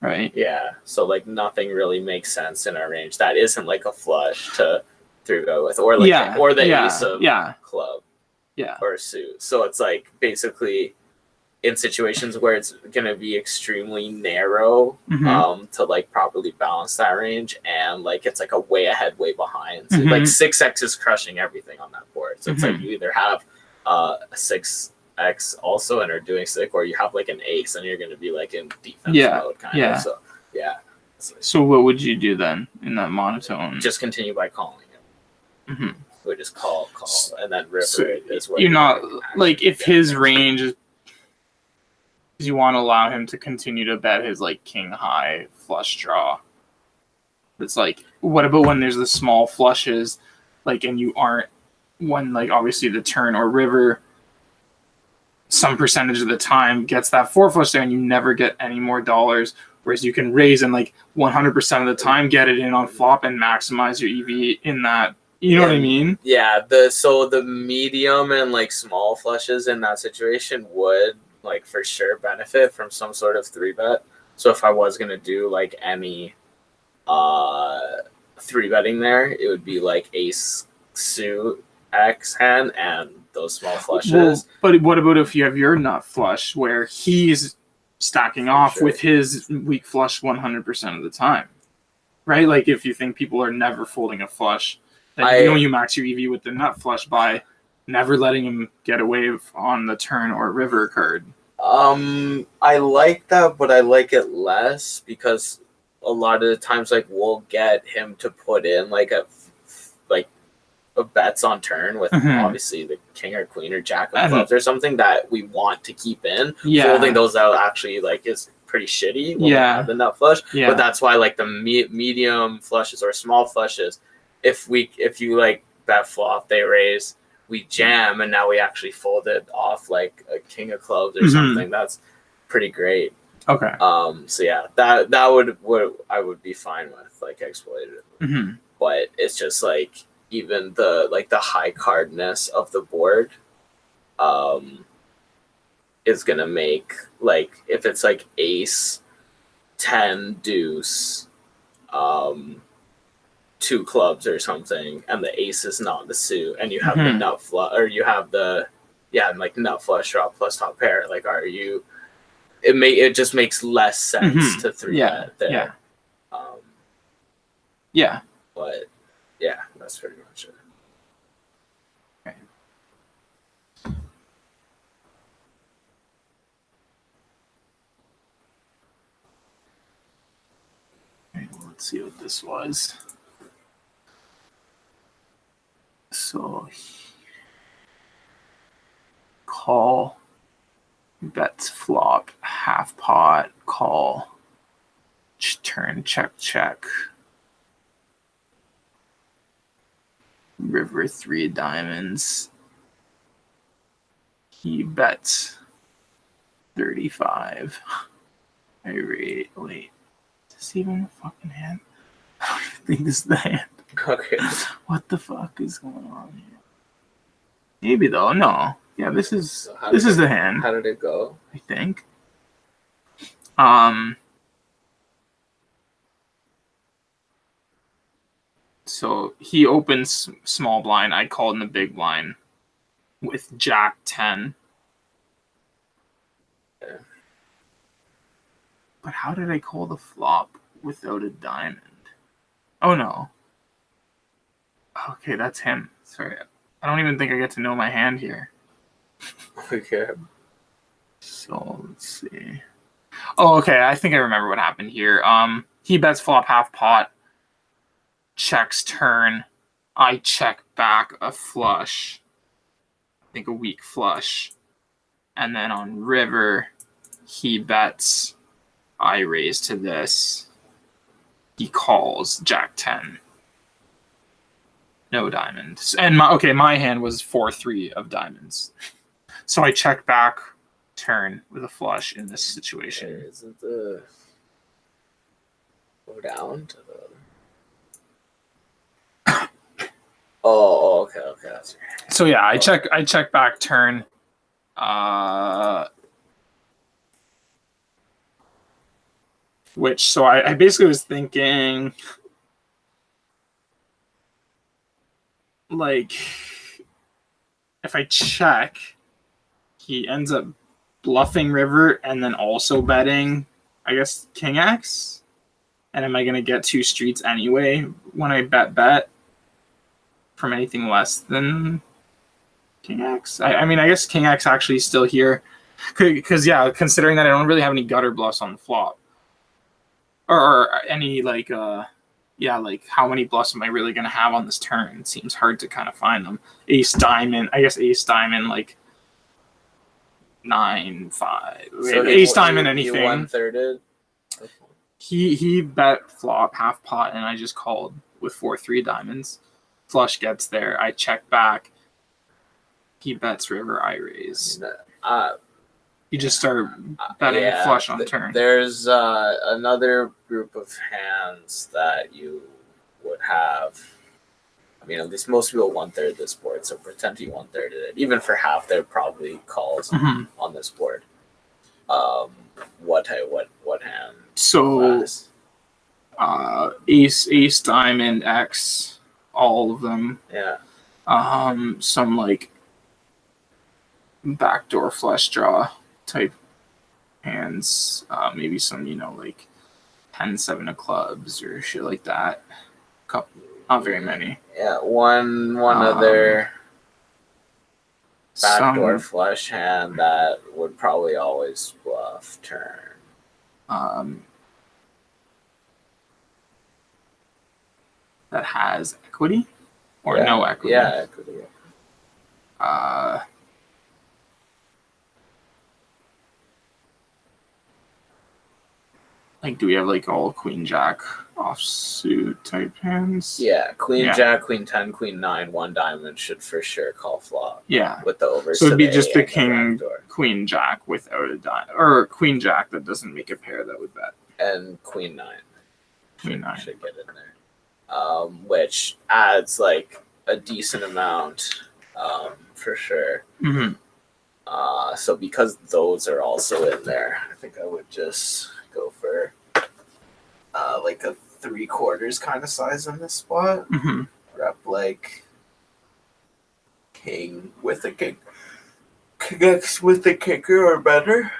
right? Yeah, so like nothing really makes sense in our range that isn't like a flush to 3-bet with, or like or the ace of club, or a suit. So it's like basically in situations where it's gonna be extremely narrow, to like properly balance that range, and like it's like a way ahead, way behind. So like 6x is crushing everything on that board. So it's like you either have a 6x also and are doing sick, or you have like an ace and you're gonna be like in defense mode kind of. So yeah. So what would you do then in that monotone? Just continue by calling it. Mm-hmm. We just call, and then river is where you're not like if his range is. You want to allow him to continue to bet his like king high flush draw. It's like, what about when there's the small flushes, like, and you aren't, when like obviously the turn or river, some percentage of the time gets that 4 flush there, and you never get any more dollars. Whereas you can raise and like 100% of the time get it in on flop and maximize your EV in that. You know what I mean? Yeah. The medium and like small flushes in that situation would like for sure benefit from some sort of 3-bet. So if I was gonna do like any 3-betting there, it would be like ace suit X hand and those small flushes. Well, but what about if you have your nut flush where he's stacking off with his weak flush 100% of the time, right? Like if you think people are never folding a flush, then you max your EV with the nut flush by never letting him get away on the turn or river card. I like that, but I like it less because a lot of the times, like, we'll get him to put in like a bets on turn with obviously the king or queen or jack of clubs or something that we want to keep in. Folding those out actually like is pretty shitty when we have the nut flush. But that's why like the medium flushes or small flushes, if you like bet flop, they raise, we jam, and now we actually folded off like a king of clubs or something. That's pretty great. Okay. So yeah, that would I would be fine with like exploited. But it's just like even the high cardness of the board is gonna make, like, if it's like ace 10 deuce 2 clubs or something, and the ace is not the suit, and you have the nut flush, or you have the like nut flush draw plus top pair, like it just makes less sense to 3-bet there. But yeah, that's pretty much it. Okay. Okay, well, let's see what this was. So call, bets flop, half pot, call, turn, check. River 3 diamonds. He bets 35. Wait. Is this even a fucking hand? I don't think this is the hand. Okay. What the fuck is going on here? Maybe though. No. Yeah, this is the hand. How did it go? I think. So he opens small blind. I called in the big blind with Jack 10. Yeah. But how did I call the flop without a diamond? Oh no. Okay, that's him. Sorry. I don't even think I get to know my hand here. Okay. So let's see. Oh, okay. I think I remember what happened here. He bets flop half pot. Checks turn. I check back a flush. I think a weak flush. And then on river, he bets. I raise to this. He calls Jack 10. No diamonds. And my hand was 4-3 of diamonds. So I check back turn with a flush in this situation. Okay, isn't the go down to the Oh, okay. That's right. So yeah, I check back turn. Which, so I basically was thinking, like, if I check, he ends up bluffing river and then also betting, I guess, king X. And am I going to get 2 streets anyway when I bet from anything less than king X? I mean, I guess king X actually is still here. Because, yeah, considering that I don't really have any gutter bluffs on the flop. Or any, like, like, how many bluffs am I really going to have on this turn? It seems hard to kind of find them. Ace diamond, like, 9-5. So ace diamond, anything. He 1/3'd. He bet flop half pot, and I just called with 4-3 diamonds. Flush gets there. I check back. He bets river. I raise. You just start betting flush on turn. There's another group of hands that you would have. I mean, at least most people 1/3 this board, so pretend you 1/3 it. Even for half, they're probably calls on this board. What hand So class? ace, diamond, X, all of them. Yeah. Some like backdoor flush draw type hands. Maybe some, like 10-7 of clubs or shit like that. Couple, not very many. Yeah, one other backdoor flush hand that would probably always bluff turn. That has equity or Yeah, no equity. Yeah, equity. Like, do we have like all queen jack offsuit type hands? Yeah, queen jack, queen 10, queen 9, one diamond should for sure call flop. Yeah. With the overs. So it'd be the just A the and king, backdoor. queen jack without a dime, or queen jack that doesn't make a pair that would bet. And queen 9. Queen 9 should get in there. Which adds like a decent amount, for sure. Mm-hmm. So because those are also in there, I think I would just go for like a 3/4 kind of size in this spot. Mm-hmm. Rep like king with a king, king X with a kicker or better.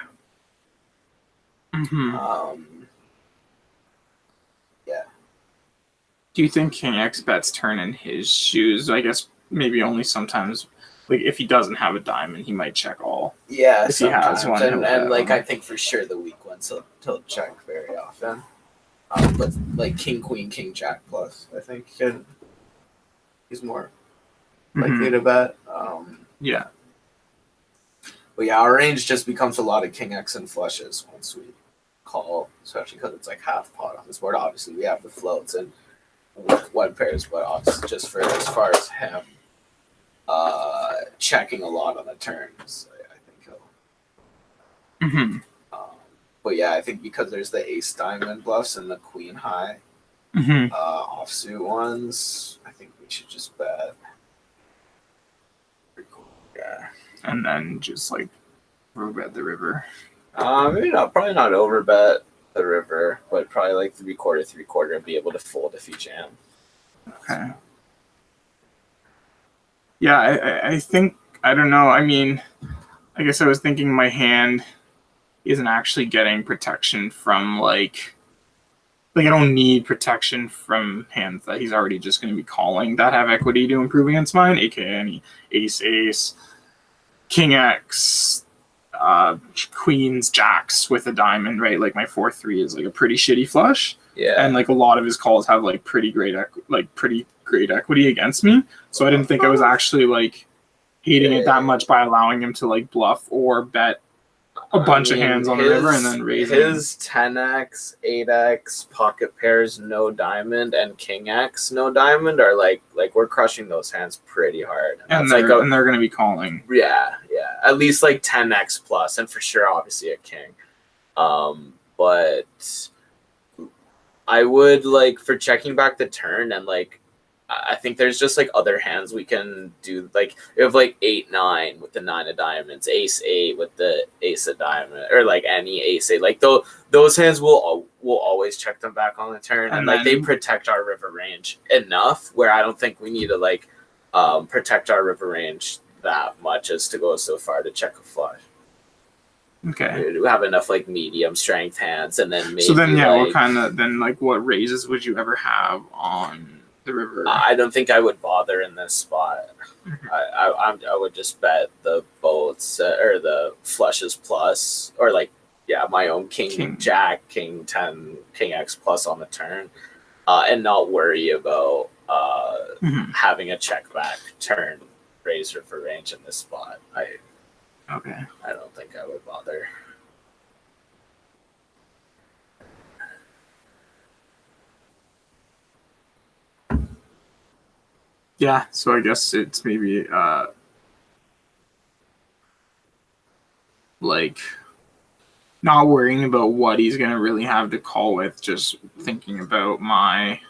Mm-hmm. Yeah. Do you think king X bets turn in his shoes? I guess maybe only sometimes. Like if he doesn't have a diamond, he might check all. Yeah, if he has one, and like I think for sure the weak ones he'll check very often. But like king queen king jack plus, I think he's more likely to bet. Yeah. But yeah, our range just becomes a lot of king X and flushes once we call, especially because it's like half pot on this board. Obviously, we have the floats and one pairs, but obviously just for as far as him checking a lot on the turns, I think he'll. Mm-hmm. But yeah, I think because there's the ace diamond bluffs and the queen high offsuit ones, I think we should just bet. Pretty cool. Yeah. And then just like bet the river. Maybe not. Probably not overbet the river, but probably like 3/4, and be able to fold if you jam. Okay. Yeah, I think I don't know. I mean, I guess I was thinking my hand isn't actually getting protection from like I don't need protection from hands that he's already just going to be calling that have equity to improve against mine, aka any ace, king X, queens, jacks with a diamond, right? Like my 4-3 is like a pretty shitty flush. Yeah. And like a lot of his calls have like pretty great equity against me. So I didn't think I was actually like hating it that much by allowing him to like bluff or bet a bunch of hands on the river and then raise his 10x, 8x, pocket pairs, no diamond, and king X, no diamond are like we're crushing those hands pretty hard. And they're going to be calling. Yeah. At least like 10x plus, and for sure, obviously a king. But I would like for checking back the turn and like I think there's just like other hands we can do. Like we have like 8-9 with the 9 of diamonds, ace-8 with the ace of diamond, or like any ace-8. Like those hands will always check them back on the turn, and like they protect our river range enough where I don't think we need to like protect our river range that much as to go so far to check a flush. Okay. We have enough like medium strength hands, and then maybe. So then, yeah, like, what raises would you ever have on the river? I don't think I would bother in this spot. I would just bet the boats or the flushes plus, or like my own king jack, king 10, king X plus on the turn, and not worry about having a check back turn raise river range in this spot. I don't think I would bother. Yeah, so I guess it's maybe like not worrying about what he's gonna really have to call with, just thinking about my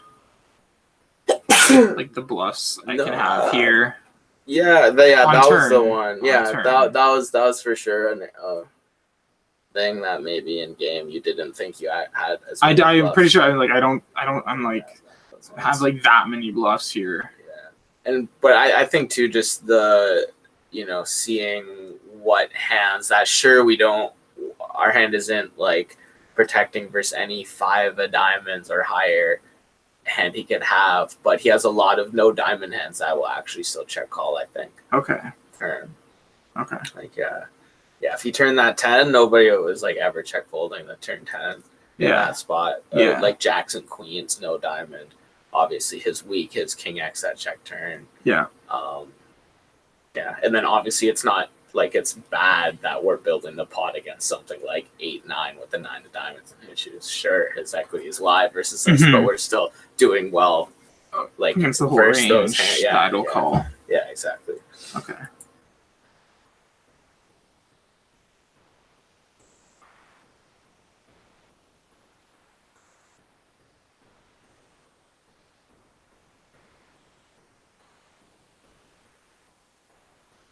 like the bluffs I can have here. Yeah, that was the one. Yeah, that was for sure something that maybe in game you didn't think you had as many I'm bluffs. pretty sure I'm like have like that many bluffs here. Yeah, but I think too, just the seeing what hands that sure we don't, our hand isn't like protecting versus any 5 of diamonds or higher hand he could have, but he has a lot of no diamond hands that will actually still check call, I think. Okay. Turn. Okay. Like yeah, if he turned that 10, nobody was like ever check folding the turn 10 in that spot. Yeah. Like jacks and queens, no diamond. Obviously his weak, his king X that check turn. Yeah. Yeah, and then obviously it's not like it's bad that we're building the pot against something like 8-9 with the 9 of diamonds and issues. Sure, his equity is live versus this, but we're still doing well. Like against the whole range, that'll call. Yeah, exactly. Okay.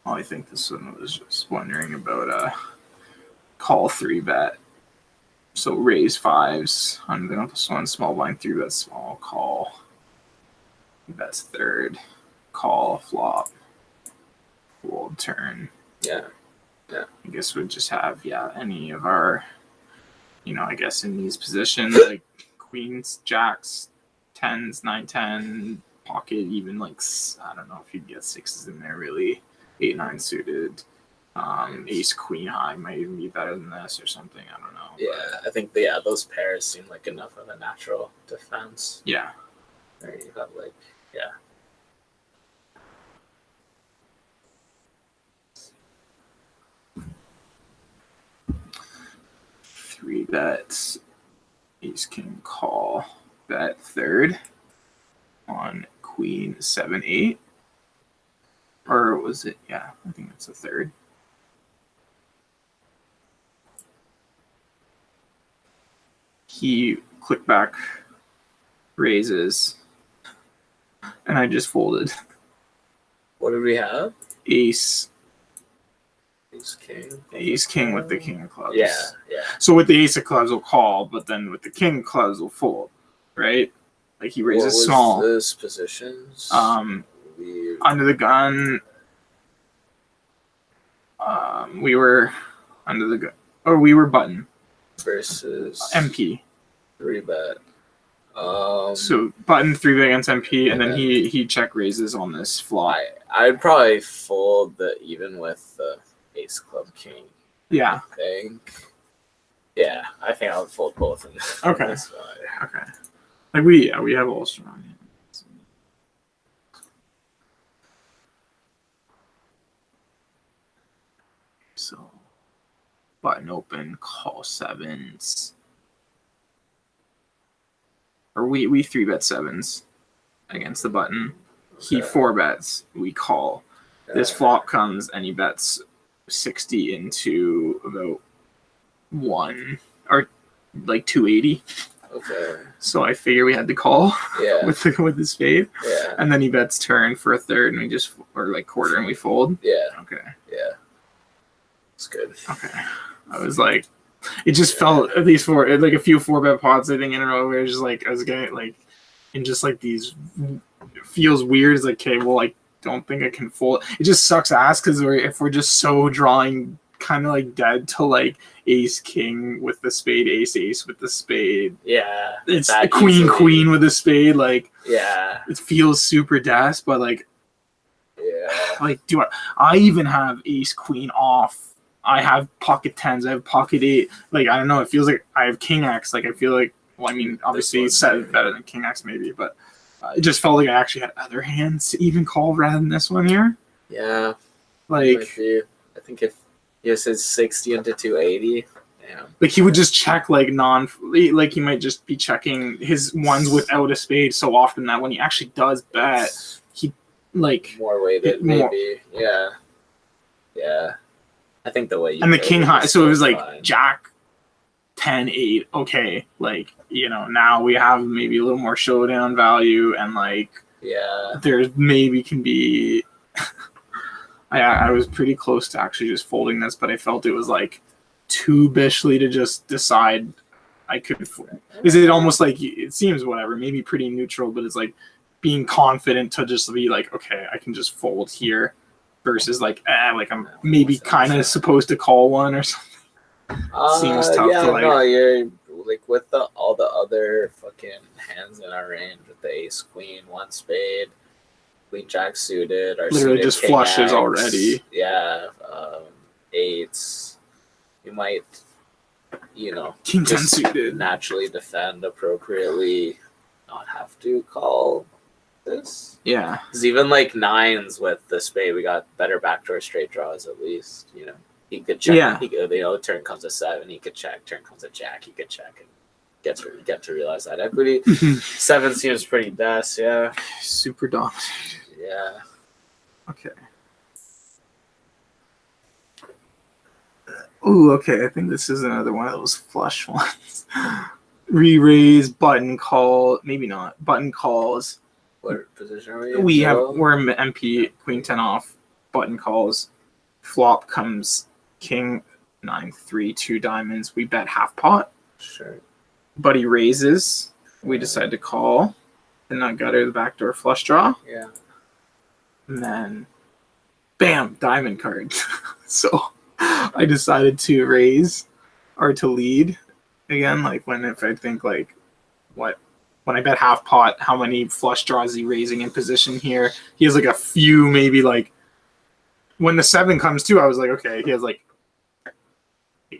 Oh, I think this one was just wondering about call 3-bet. So raise 5s on the +1, small blind 3-bet, small call. Bets third, call flop, fold turn. Yeah. I guess we'd just have any of our, I guess in these positions like queens, jacks, 10s, 9-10, pocket, even like I don't know if you'd get 6s in there really. 8-9 suited, ace queen high might even be better than this or something. I don't know. Yeah, I think those pairs seem like enough of a natural defense. Yeah. There you have 3 bets, ace king call, bet third on queen 7-8. Or was it? Yeah, I think it's the third. He clicked back, raises, and I just folded. What did we have? Ace king. Ace king with the king of clubs. Yeah. So with the ace of clubs will call, but then with the king of clubs will fold, right? Like he raises what was small. Those positions. Under the gun. We were under the gun, or we were button versus MP 3-bet. So button 3-bet against MP, and then he check raises on this flop. I'd probably fold even with the ace club king. Yeah. I think. Yeah, I think I would fold both. Okay. This spot. Okay. Like we have all strong hands. So button open, call 7s. Or we 3-bet 7s against the button. He 4-bets, we call. This flop comes and he bets 60 into about 1 or like 280. Okay. So I figure we had to call with the spade. Yeah. And then he bets turn for a third and we just, or like quarter and we fold. Yeah. Okay. Yeah. It's good. Okay. I was like, it just felt at least for like a few 4-bet pots I think in a row where it's just like I was getting like in just like these, it feels weird. It's like, okay, well, I don't think I can fold. It just sucks ass because if we're just so drawing kind of like dead to like ace king with the spade, ace with the spade. Yeah. It's queen with the spade. Like, yeah, it feels super des, but like, yeah, like I even have ace queen off. I have pocket 10s. I have pocket 8. Like, I don't know. It feels like I have king X. Like, I feel like, well, I mean, obviously it's set better than king X maybe, but it just felt like I actually had other hands to even call rather than this one here. Yeah. Like, I think if you said 60 into 280, damn. Like, he would just check, like, like, he might just be checking his ones without a spade so often that when he actually does bet, he, like... More weighted, maybe. Yeah. Yeah. I think the way you... And the king high, so it was, like, fine. Jack 10-8, okay, like, you know, now we have maybe a little more showdown value, and, like... Yeah. There's maybe can be... I was pretty close to actually just folding this, but I felt it was, like, too bishly to just decide I could. Is it almost like it seems whatever, maybe pretty neutral, but it's like being confident to just be like, okay, I can just fold here, versus like I'm maybe kind of supposed to call one or something. Seems tough yeah, to like. no, you're like with all the other fucking hands in our range with the ace, queen, one spade, queen jack suited, our Literally suited just king flushes X, already. Yeah, eights. You might, King 10 just suited. naturally defend appropriately, not have to call this. Yeah. Because even like nines with the spade, we got better backdoor straight draws at least. He could check. Yeah. He could, turn comes a 7, he could check. Turn comes a jack, he could check and get to realize that equity. 7 seems pretty best, yeah. Super dominated. Yeah. Okay. Ooh, okay. I think this is another one of those flush ones. Re-raise, button call. Maybe not. Button calls. What position are we in? We're MP, queen 10 off, button calls. Flop comes king 9, 3, 2 diamonds. We bet half pot. Sure. Buddy raises. We decide to call. And not gutter the backdoor flush draw. Yeah. And then, bam, diamond card. So I decided to raise or to lead again. Like if I think like when I bet half pot, how many flush draws is he raising in position here? He has like a few, maybe like when the 7 comes too, I was like, okay, he has like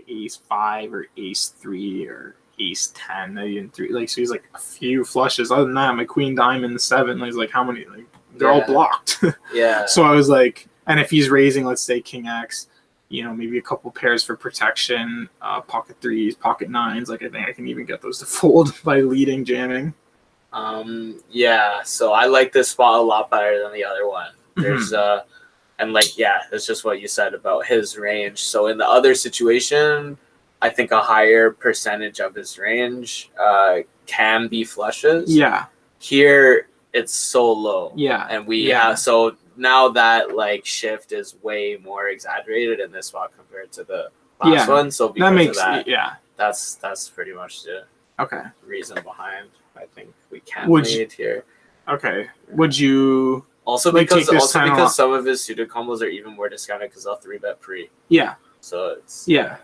ace 5 or ace 3 or ace 10, even 3. Like, so he's like a few flushes. Other than that, my queen diamond, the 7, he's like, how many? Like, they're all blocked. Yeah. So I was like, and if he's raising, let's say king X, maybe a couple pairs for protection, pocket 3s, pocket 9s. Like, I think I can even get those to fold by leading, jamming. Yeah. So I like this spot a lot better than the other one. There's and like, yeah, it's just what you said about his range. So in the other situation, I think a higher percentage of his range can be flushes. Yeah. Here it's so low. Yeah. And we have, so now that like shift is way more exaggerated in this spot compared to the last one. So because that makes of that, yeah. That's pretty much the reason behind. I think we can lead here. Okay. Would you also because some of his suited combos are even more discounted because they'll 3-bet pre. Yeah. So it's yeah,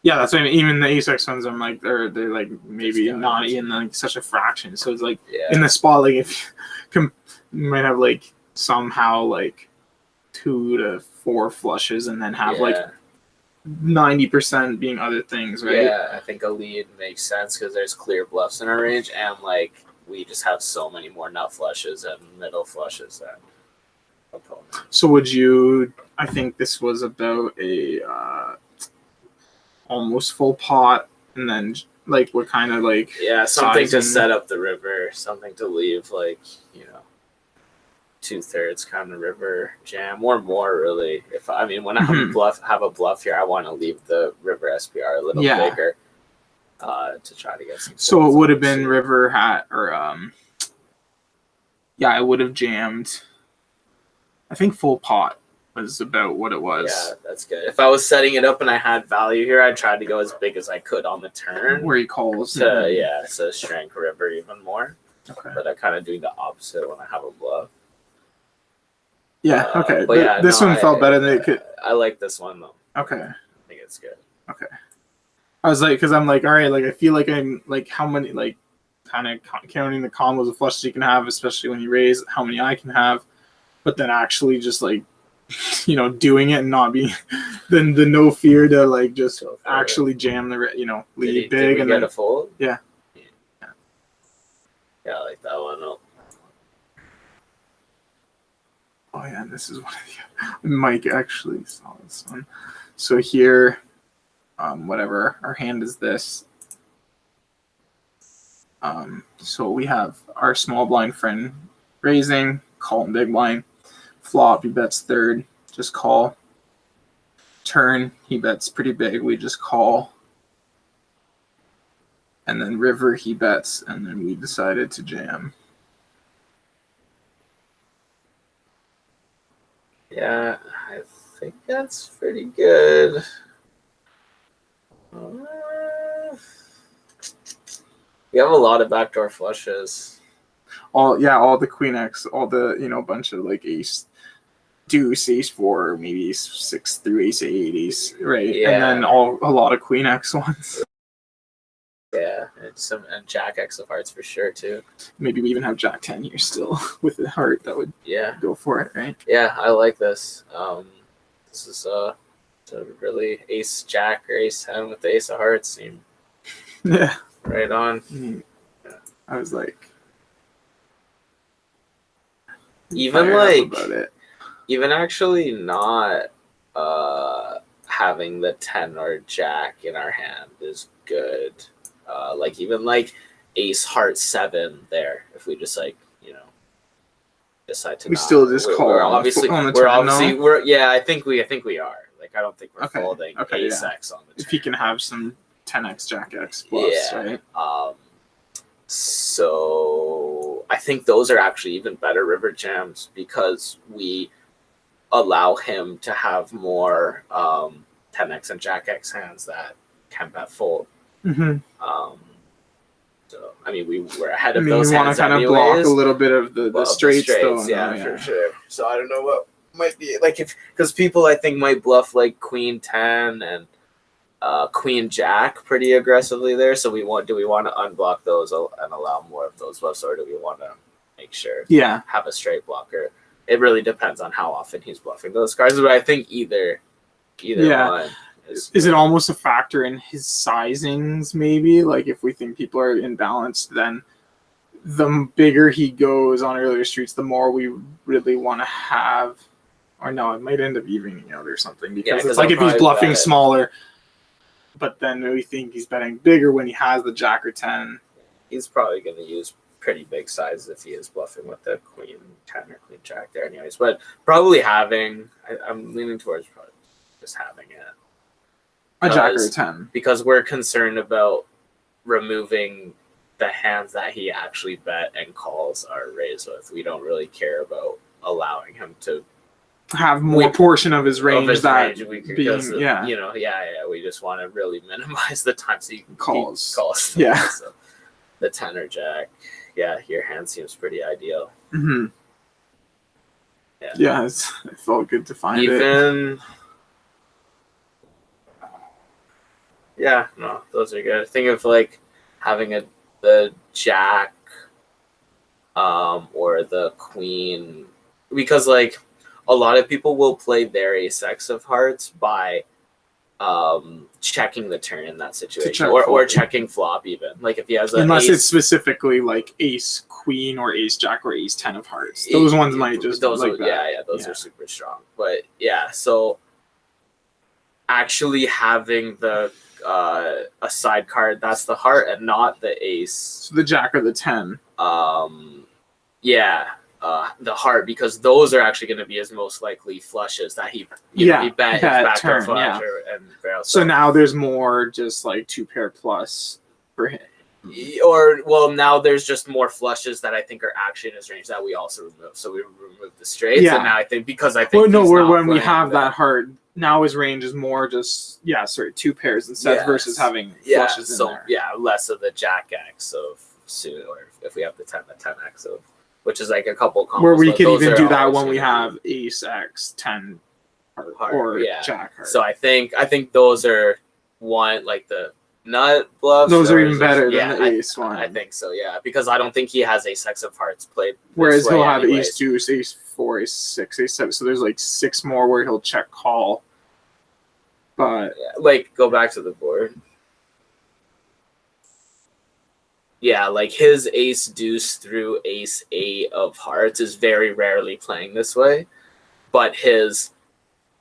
that's what I mean. Even the ace X ones, I'm like they're like maybe not in like such a fraction. So it's like in the spot, like if you might have like somehow like 2 to 4 flushes and then have like 90% being other things, right? Yeah, I think a lead makes sense because there's clear bluffs in our range, and like we just have so many more nut flushes and middle flushes than opponent. So would you? I think this was about a almost full pot, and then like what kind of like something to set up the river, something to leave like 2/3 kind of river jam or more really. When I have a bluff here, I want to leave the river SPR a little bigger to try to get some. So it would have been river hat or I would have jammed. I think full pot was about what it was. Yeah, that's good. If I was setting it up and I had value here, I tried to go as big as I could on the turn. Where he calls. So shrink river even more. Okay. But I'm kind of doing the opposite when I have a bluff. Yeah, okay. But this one felt better than it could. I like this one, though. Okay. I think it's good. Okay. I was like, because I'm like, all right, like, I feel like I'm, like, how many, like, kind of counting the combos of flushes you can have, especially when you raise, how many I can have. But then actually just, like, doing it and not being, then the no fear to, like, just actually jam the, lead big. Did we get a fold? Yeah. Yeah, I like that one. Oh yeah, and this is one of the Mike actually saw this one. So here, whatever our hand is this. So we have our small blind friend raising, call and big blind. Flop, he bets third, just call. Turn, he bets pretty big, we just call. And then river, he bets, and then we decided to jam. Yeah, I think that's pretty good. We have a lot of backdoor flushes. All the queen X, all the bunch of like ace deuce, ace four, maybe ace six through ace eight, ace, right? Yeah. And then a lot of queen X ones. Yeah, and Jack X of hearts for sure too. Maybe we even have Jack 10 here still with the heart that would go for it, right? Yeah, I like this. This is really ace Jack or ace 10 with the ace of hearts seem right on. I was like, even like about it. Even actually not having the 10 or Jack in our hand is good. Like even like ace heart 7 there, if we just like decide to still just call we're obviously on the we're turn, obviously no? we're I think we are, like I don't think we're folding ace X on the turn. If he can have some 10x Jack X plus, right? So I think those are actually even better river jams because we allow him to have more 10x and Jack X hands that can bet fold. So I mean, we were ahead of those hands. We want to kind of block a little bit of the straights, though. For sure. So I don't know what might be like because people I think might bluff like Queen 10 and Queen Jack pretty aggressively there. So do we want to unblock those and allow more of those bluffs, or do we want to make sure have a straight blocker? It really depends on how often he's bluffing those cards, but I think either one. Is it almost a factor in his sizings, maybe? Like, if we think people are imbalanced, then the bigger he goes on earlier streets, the more we really want to have. Or no, it might end up evening out or something. Because it's like if he's bluffing smaller, but then we think he's betting bigger when he has the Jack or 10. He's probably going to use pretty big sizes if he is bluffing with the Queen 10 or Queen Jack there anyways. But probably I'm leaning towards probably just having it. A Jack or a 10. Because we're concerned about removing the hands that he actually bet and calls our raise with. We don't really care about allowing him to have more portion of his range. We just want to really minimize the times he calls. So the 10 or Jack, your hand seems pretty ideal. It felt good to find it. Yeah, no, those are good. Think of like having the Jack or the Queen, because like a lot of people will play their ace X of hearts by checking the turn in that situation or checking flop even. Like if he has unless it's specifically like ace Queen or ace Jack or ace 10 of hearts. Those ones might just those are super strong. But so actually having the a side card that's the heart and not the ace. So the Jack or the 10. The heart, because those are actually going to be his most likely flushes that he bet his backdoor flush and barrel. So now there's more just like 2-pair plus for him. Now there's just more flushes that I think are actually in his range that we also remove. So we remove the straights, and now I think when we have that heart, now his range is more just 2 pairs instead versus having flushes in there. Less of the Jack X of suit, or if we have the 10 X of, which is like a couple combos. Where we can even do that when we have ace X 10 heart or Jack heart. So I think those are one, like the nut bluffs. Those are even better than the ace one. I think so, because I don't think he has ace X of hearts played. Whereas he'll have ace deuce, ace 4, ace 6, ace 7. So there's like 6 more where he'll check call. But go back to the board. Like his ace deuce through ace 8 of hearts is very rarely playing this way, but his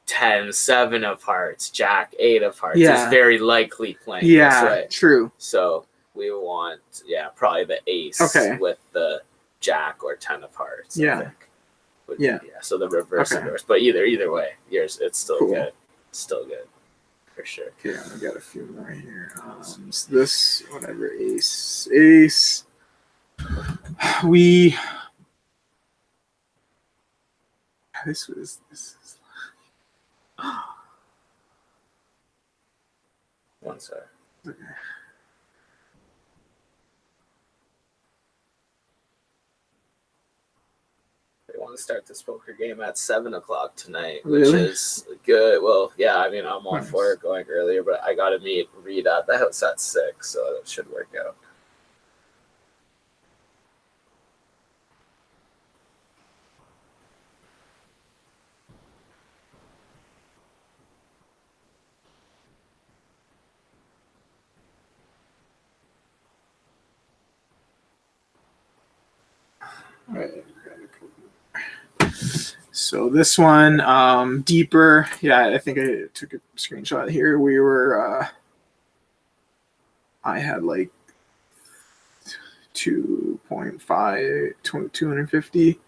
10-7 of hearts, Jack 8 of hearts is very likely playing this way. True. So we want probably the ace with the Jack or 10 of hearts. I think. So the reverse of yours, but either way, yours it's still good. It's still good. For sure. Okay, I got a few more here. So this, whatever, ace. This is. One sec. They want to start this poker game at 7:00 tonight, which Really? is good. Well, yeah, I mean, I'm all Nice. for it going earlier, but I got to meet Reed at the house at 6, so it should work out. Right. So this one, deeper. Yeah, I think I took a screenshot here. We were, I had like 2.5, 250,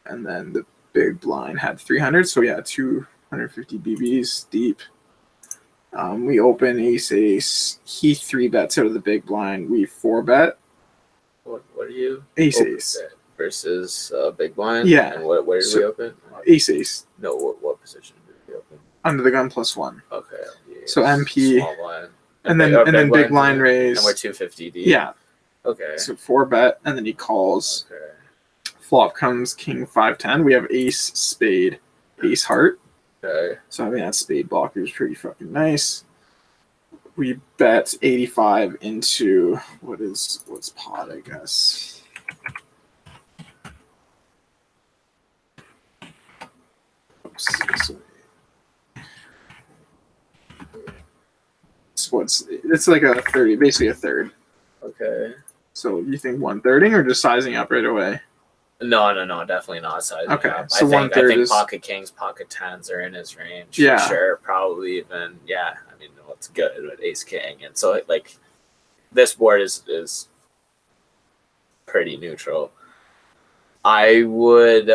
and then the big blind had 300. So yeah, 250 BBs deep. We open ace ace. He 3-bets out of the big blind. We 4-bet. What are you? Ace Open ace. bet versus big blind? Yeah. And where did we open? Ace ace. No, what position did we open? Under the gun +1. Okay. Yeah, So MP. Small blind. And then big blind raise. And we're 250 deep. Yeah. Okay. So 4-bet, and then he calls. Okay. Flop comes king 5-10. We have ace spade, ace heart. Okay. So I mean that spade blocker is pretty fucking nice. We bet 85 into what's pot, I guess. Oops, sorry. So it's like a 30, basically a third. Okay. So you think 1/3 or just sizing up right away? No, definitely not sizing Okay, up. so I think 1/3 is pocket kings, pocket tens are in his range. Yeah. For sure. Probably even, yeah. I mean, what's good with ace king, and so like this board is pretty neutral. I would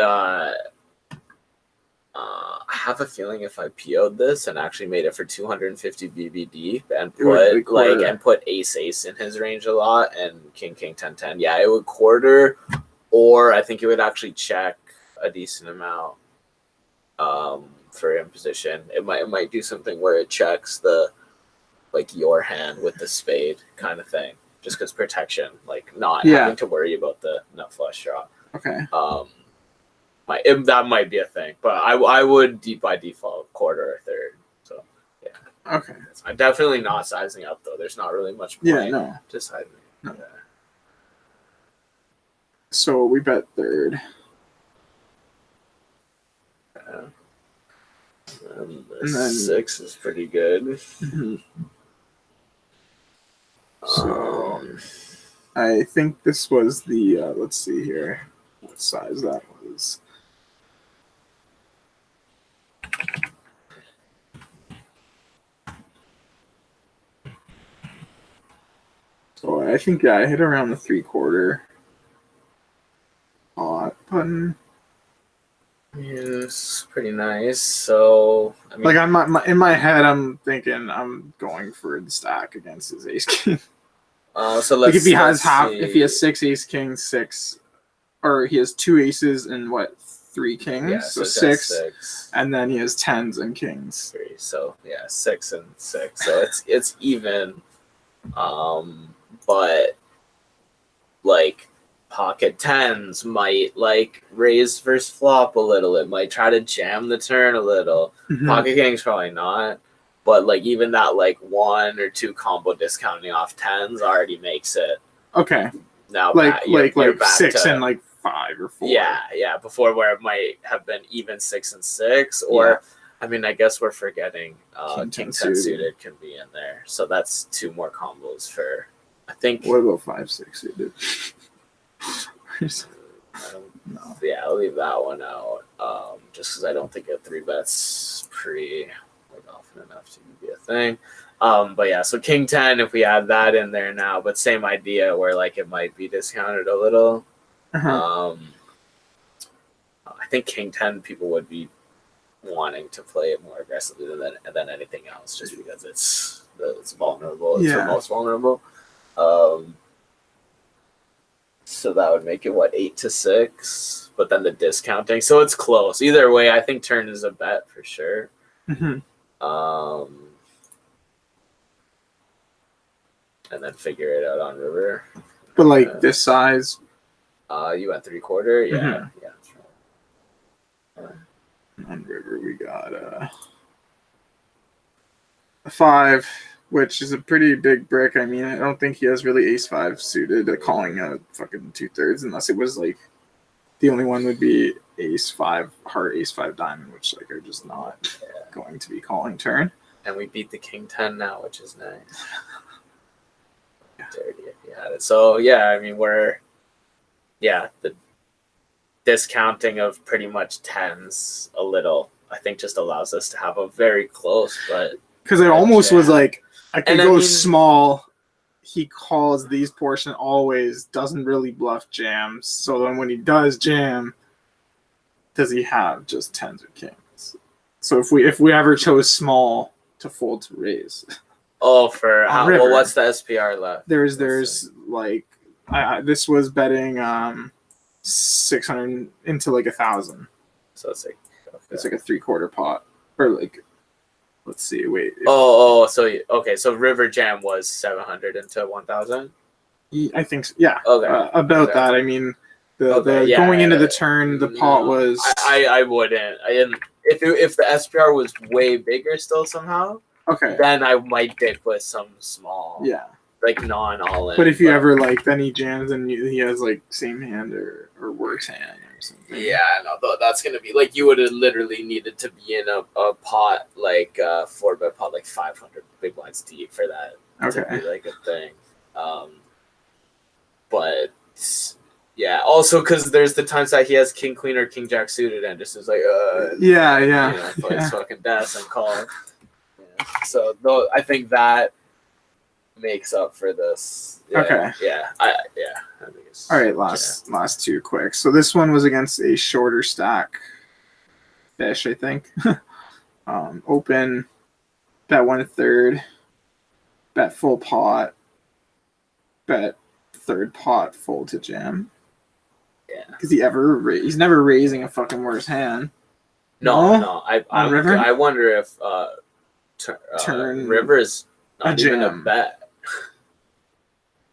have a feeling if I PO'd this and actually made it for 250 BBD and It would be put ace in his range a lot and king 10-10, yeah, it would quarter, or I think it would actually check a decent amount for imposition. It might do something where it checks the like your hand with the spade kind of thing, just because protection, like not having to worry about the nut flush draw. Okay. That might be a thing, but I would by default quarter or third. So yeah. Okay. I'm definitely not sizing up though. There's not really much point to sizing. No. Yeah. So we bet third. Yeah. And And then 6 is pretty good. Mm-hmm. So I think this was the let's see here what size that was. So I think I hit around the 3/4 pot button. Yes, pretty nice. So I mean, Like I'm in my head, I'm thinking I'm going for the stack against his ace king. so Like let's if he has half, see. if he has 6 ace king 6, or he has 2 aces and 3 kings, yeah, so that's 6, and then he has 10s and kings. 3. So yeah, 6 and 6. So it's even. But like pocket tens might like raise versus flop a little. It might try to jam the turn a little. Mhm. Pocket kings probably not. But like even that like 1 or 2 combo discounting off tens already makes it. Okay. Now Like you're back 6 to, and 5 or 4. Yeah. Before where it might have been even 6 and 6, or I mean, I guess we're forgetting king 10 suited can be in there, so that's 2 more combos for. I think. What about 5-6 suited? I don't, yeah, I'll leave that one out. Just because I don't think a 3-bet's often enough to be a thing. But yeah, so king 10, if we add that in there now, but same idea where like it might be discounted a little. Uh-huh. I think king 10 people would be wanting to play it more aggressively than anything else, just because it's vulnerable. It's the most vulnerable. So that would make it 8-6, but then the discounting. So it's close. Either way, I think turn is a bet for sure. Mm-hmm. and then figure it out on river. But like this size. You went 3/4. Yeah, Mhm. yeah. That's right. On river, we got a 5, which is a pretty big brick. I mean, I don't think he has really ace 5 suited. Calling a fucking 2/3, unless it was like the only one would be ace 5 heart, ace 5 diamond, which like are just not going to be calling turn. And we beat the king 10 now, which is nice. Dirty if you had it. So yeah, I mean the discounting of pretty much tens a little, I think, just allows us to have a very close, but because it almost was like I could go small. He calls these portion always, doesn't really bluff jams. So then when he does jam, does he have just tens or kings? So if we ever chose small to fold to raise. Oh, for how, well, what's the SPR left? There's like this was betting 600 into like 1,000. So it's like it's like a 3/4 pot, or like, let's see, wait. So River Jam was 700 into 1,000. I think so, yeah. Okay. About that, I mean, going into the turn, the pot was. I wouldn't. I didn't. If the SPR was way bigger still somehow. Okay. Then I might dip with some small. Yeah. Like non all in. But if you ever like, then he jams and he has like same hand or worse hand or something. Yeah, no, that's gonna be like you would have literally needed to be in a pot like 4-bet pot like 500 big blinds deep for that to be like a thing. But yeah, also because there's the times that he has king queen or king jack suited and just is like plays fucking death and call. Yeah. So though I think that makes up for this. Yeah, okay. Yeah. I think it's, all right. Last two quick. So this one was against a shorter stack fish, I think. Open, bet 1/3, bet full pot, bet third pot, fold to jam. Yeah. Because he's never raising a fucking worse hand. No. River? I wonder if turn River is not even a bet.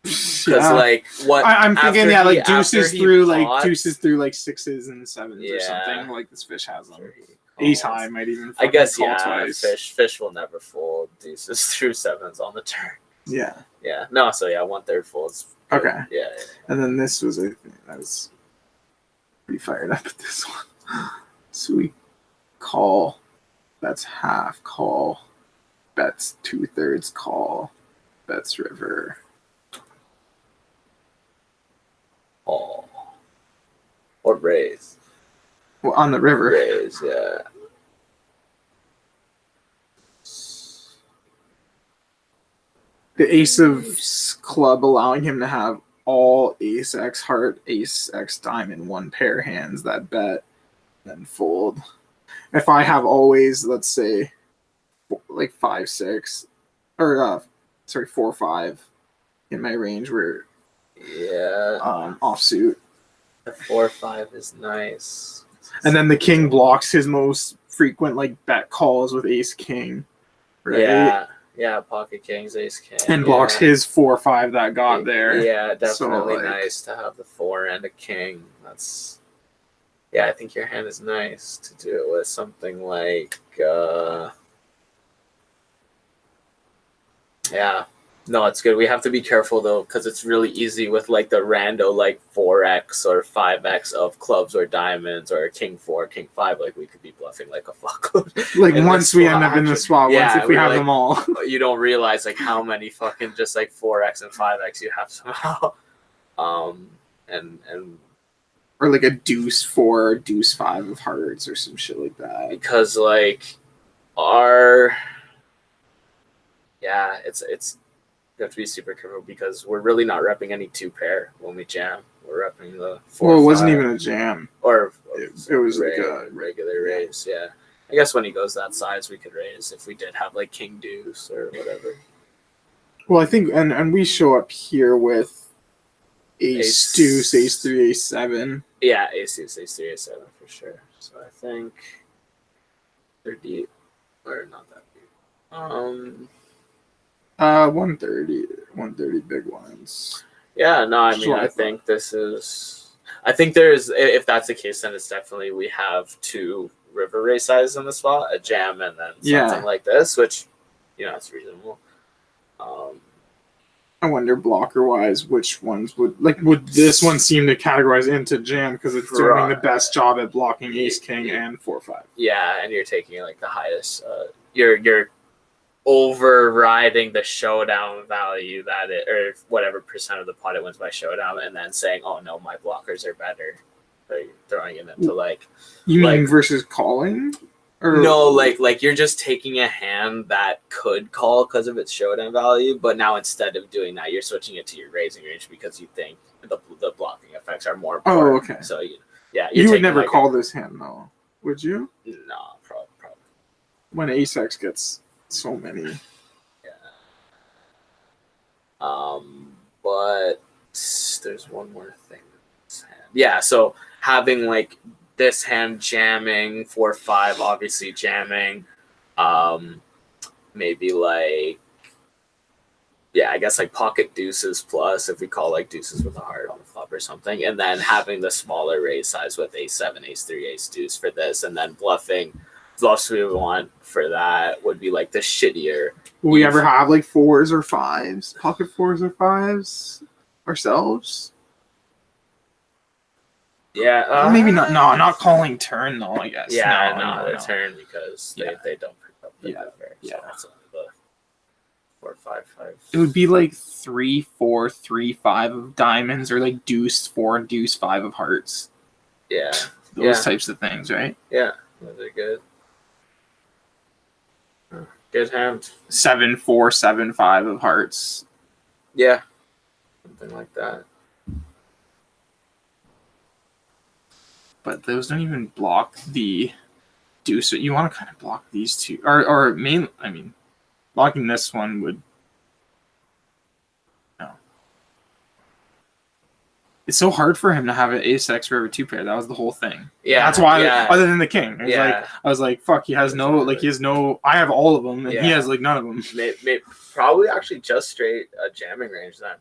Because like what I'm thinking, like deuces through like sixes and sevens or something like this fish has them. Ace high might even. I guess call twice. Fish will never fold deuces through sevens on the turn. Yeah. Yeah. No. So yeah, 1/3 folds. Okay. Yeah. And then this was I was pretty fired up at this one. So we call. That's half call. Bets 2/3 call. Bets river. Oh. Or raise. Well, on the river. Raise, yeah. The ace of club allowing him to have all ace x heart, ace x diamond, one pair hands that bet, then fold. If I have always, let's say, like 5-6, or 4-5 in my range where offsuit. The 4-5 is nice. And then the king blocks his most frequent like bet calls with ace king. Right? Yeah, pocket kings, ace king. And blocks his 4-5 that got there. Yeah, definitely nice to have the 4 and a king. That's I think your hand is nice to do it with something like No, it's good. We have to be careful though, because it's really easy with like the rando like 4x or 5x of clubs or diamonds or king 4, king 5. Like we could be bluffing like a fuckload. Like once we end up in the swap, if we have them all, you don't realize like how many fucking just like 4x and 5x you have somehow. And or like a deuce 4, deuce 5 of hearts or some shit like that. Because like it's. You have to be super careful because we're really not repping any 2-pair when we jam. We're repping the 4. Well, it wasn't even a jam. Or it was like a regular raise. Yeah, I guess when he goes that size, we could raise if we did have like king deuce or whatever. Well, I think and we show up here with ace deuce, ace 3, ace 7. Yeah, ace deuce, ace 3, ace 7 for sure. So I think they're deep or not that deep. 130. 130 big ones. Yeah, no, I mean, Sure. I think this is. I think there's, if that's the case, then it's definitely we have 2 river race sizes in the spot, a jam, and then something like this, which, it's reasonable. I wonder blocker wise which ones would this one seem to categorize into jam because it's doing the best job at blocking ace king and 4-5. Yeah, and you're taking like the highest. You're overriding the showdown value or whatever percent of the pot it wins by showdown, and then saying, "Oh no, my blockers are better." So you're throwing it into like. You mean versus calling? Or no, like you're just taking a hand that could call because of its showdown value, but now instead of doing that, you're switching it to your raising range because you think the blocking effects are more important. Oh, okay. So you would never call this hand though, would you? No, probably. When ace-x gets so many. Yeah. But there's one more thing. Yeah, so having like this hand jamming 4-5, obviously jamming, maybe like, I guess like pocket deuces plus if we call like deuces with a heart on the flop or something, and then having the smaller raise size with ace-7, ace-3, ace-deuce for this, and then bluffs we want for that would be like the shittier. Will we ever have like 4s or 5s, pocket 4s or 5s ourselves? Yeah, maybe not. No, not calling turn though. I guess. Yeah, no, turn because they don't pick up the river. Yeah. So the 4-5-5. It would be like 3-4, 3-5 of diamonds, or like deuce 4, deuce 5 of hearts. Yeah. Those types of things, right? Yeah, those are good. Good hand. 7-4, 7-5 of hearts. Yeah, something like that. But those don't even block the deuce. You want to kind of block these two, or main. I mean, blocking this one would. No. It's so hard for him to have an ace-x river 2 pair. That was the whole thing. Yeah, that's why. Other than the king, I was like, fuck. He has no. I have all of them, and he has like none of them. Maybe probably actually just straight jamming range then.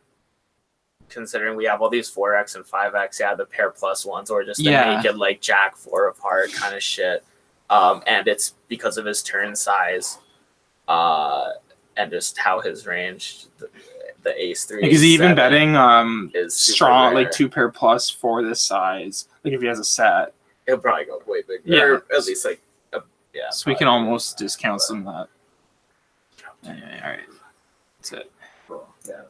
Considering we have all these 4x and 5x, the pair plus ones, or just the naked like jack 4 of heart kind of shit, and it's because of his turn size, and just how his range, the ace-3, because even betting is strong rare. like 2 pair plus for this size. Like if he has a set, he'll probably go way bigger. Or at least like So we can almost discount some of that. Anyway, all right, that's it. Cool. Yeah.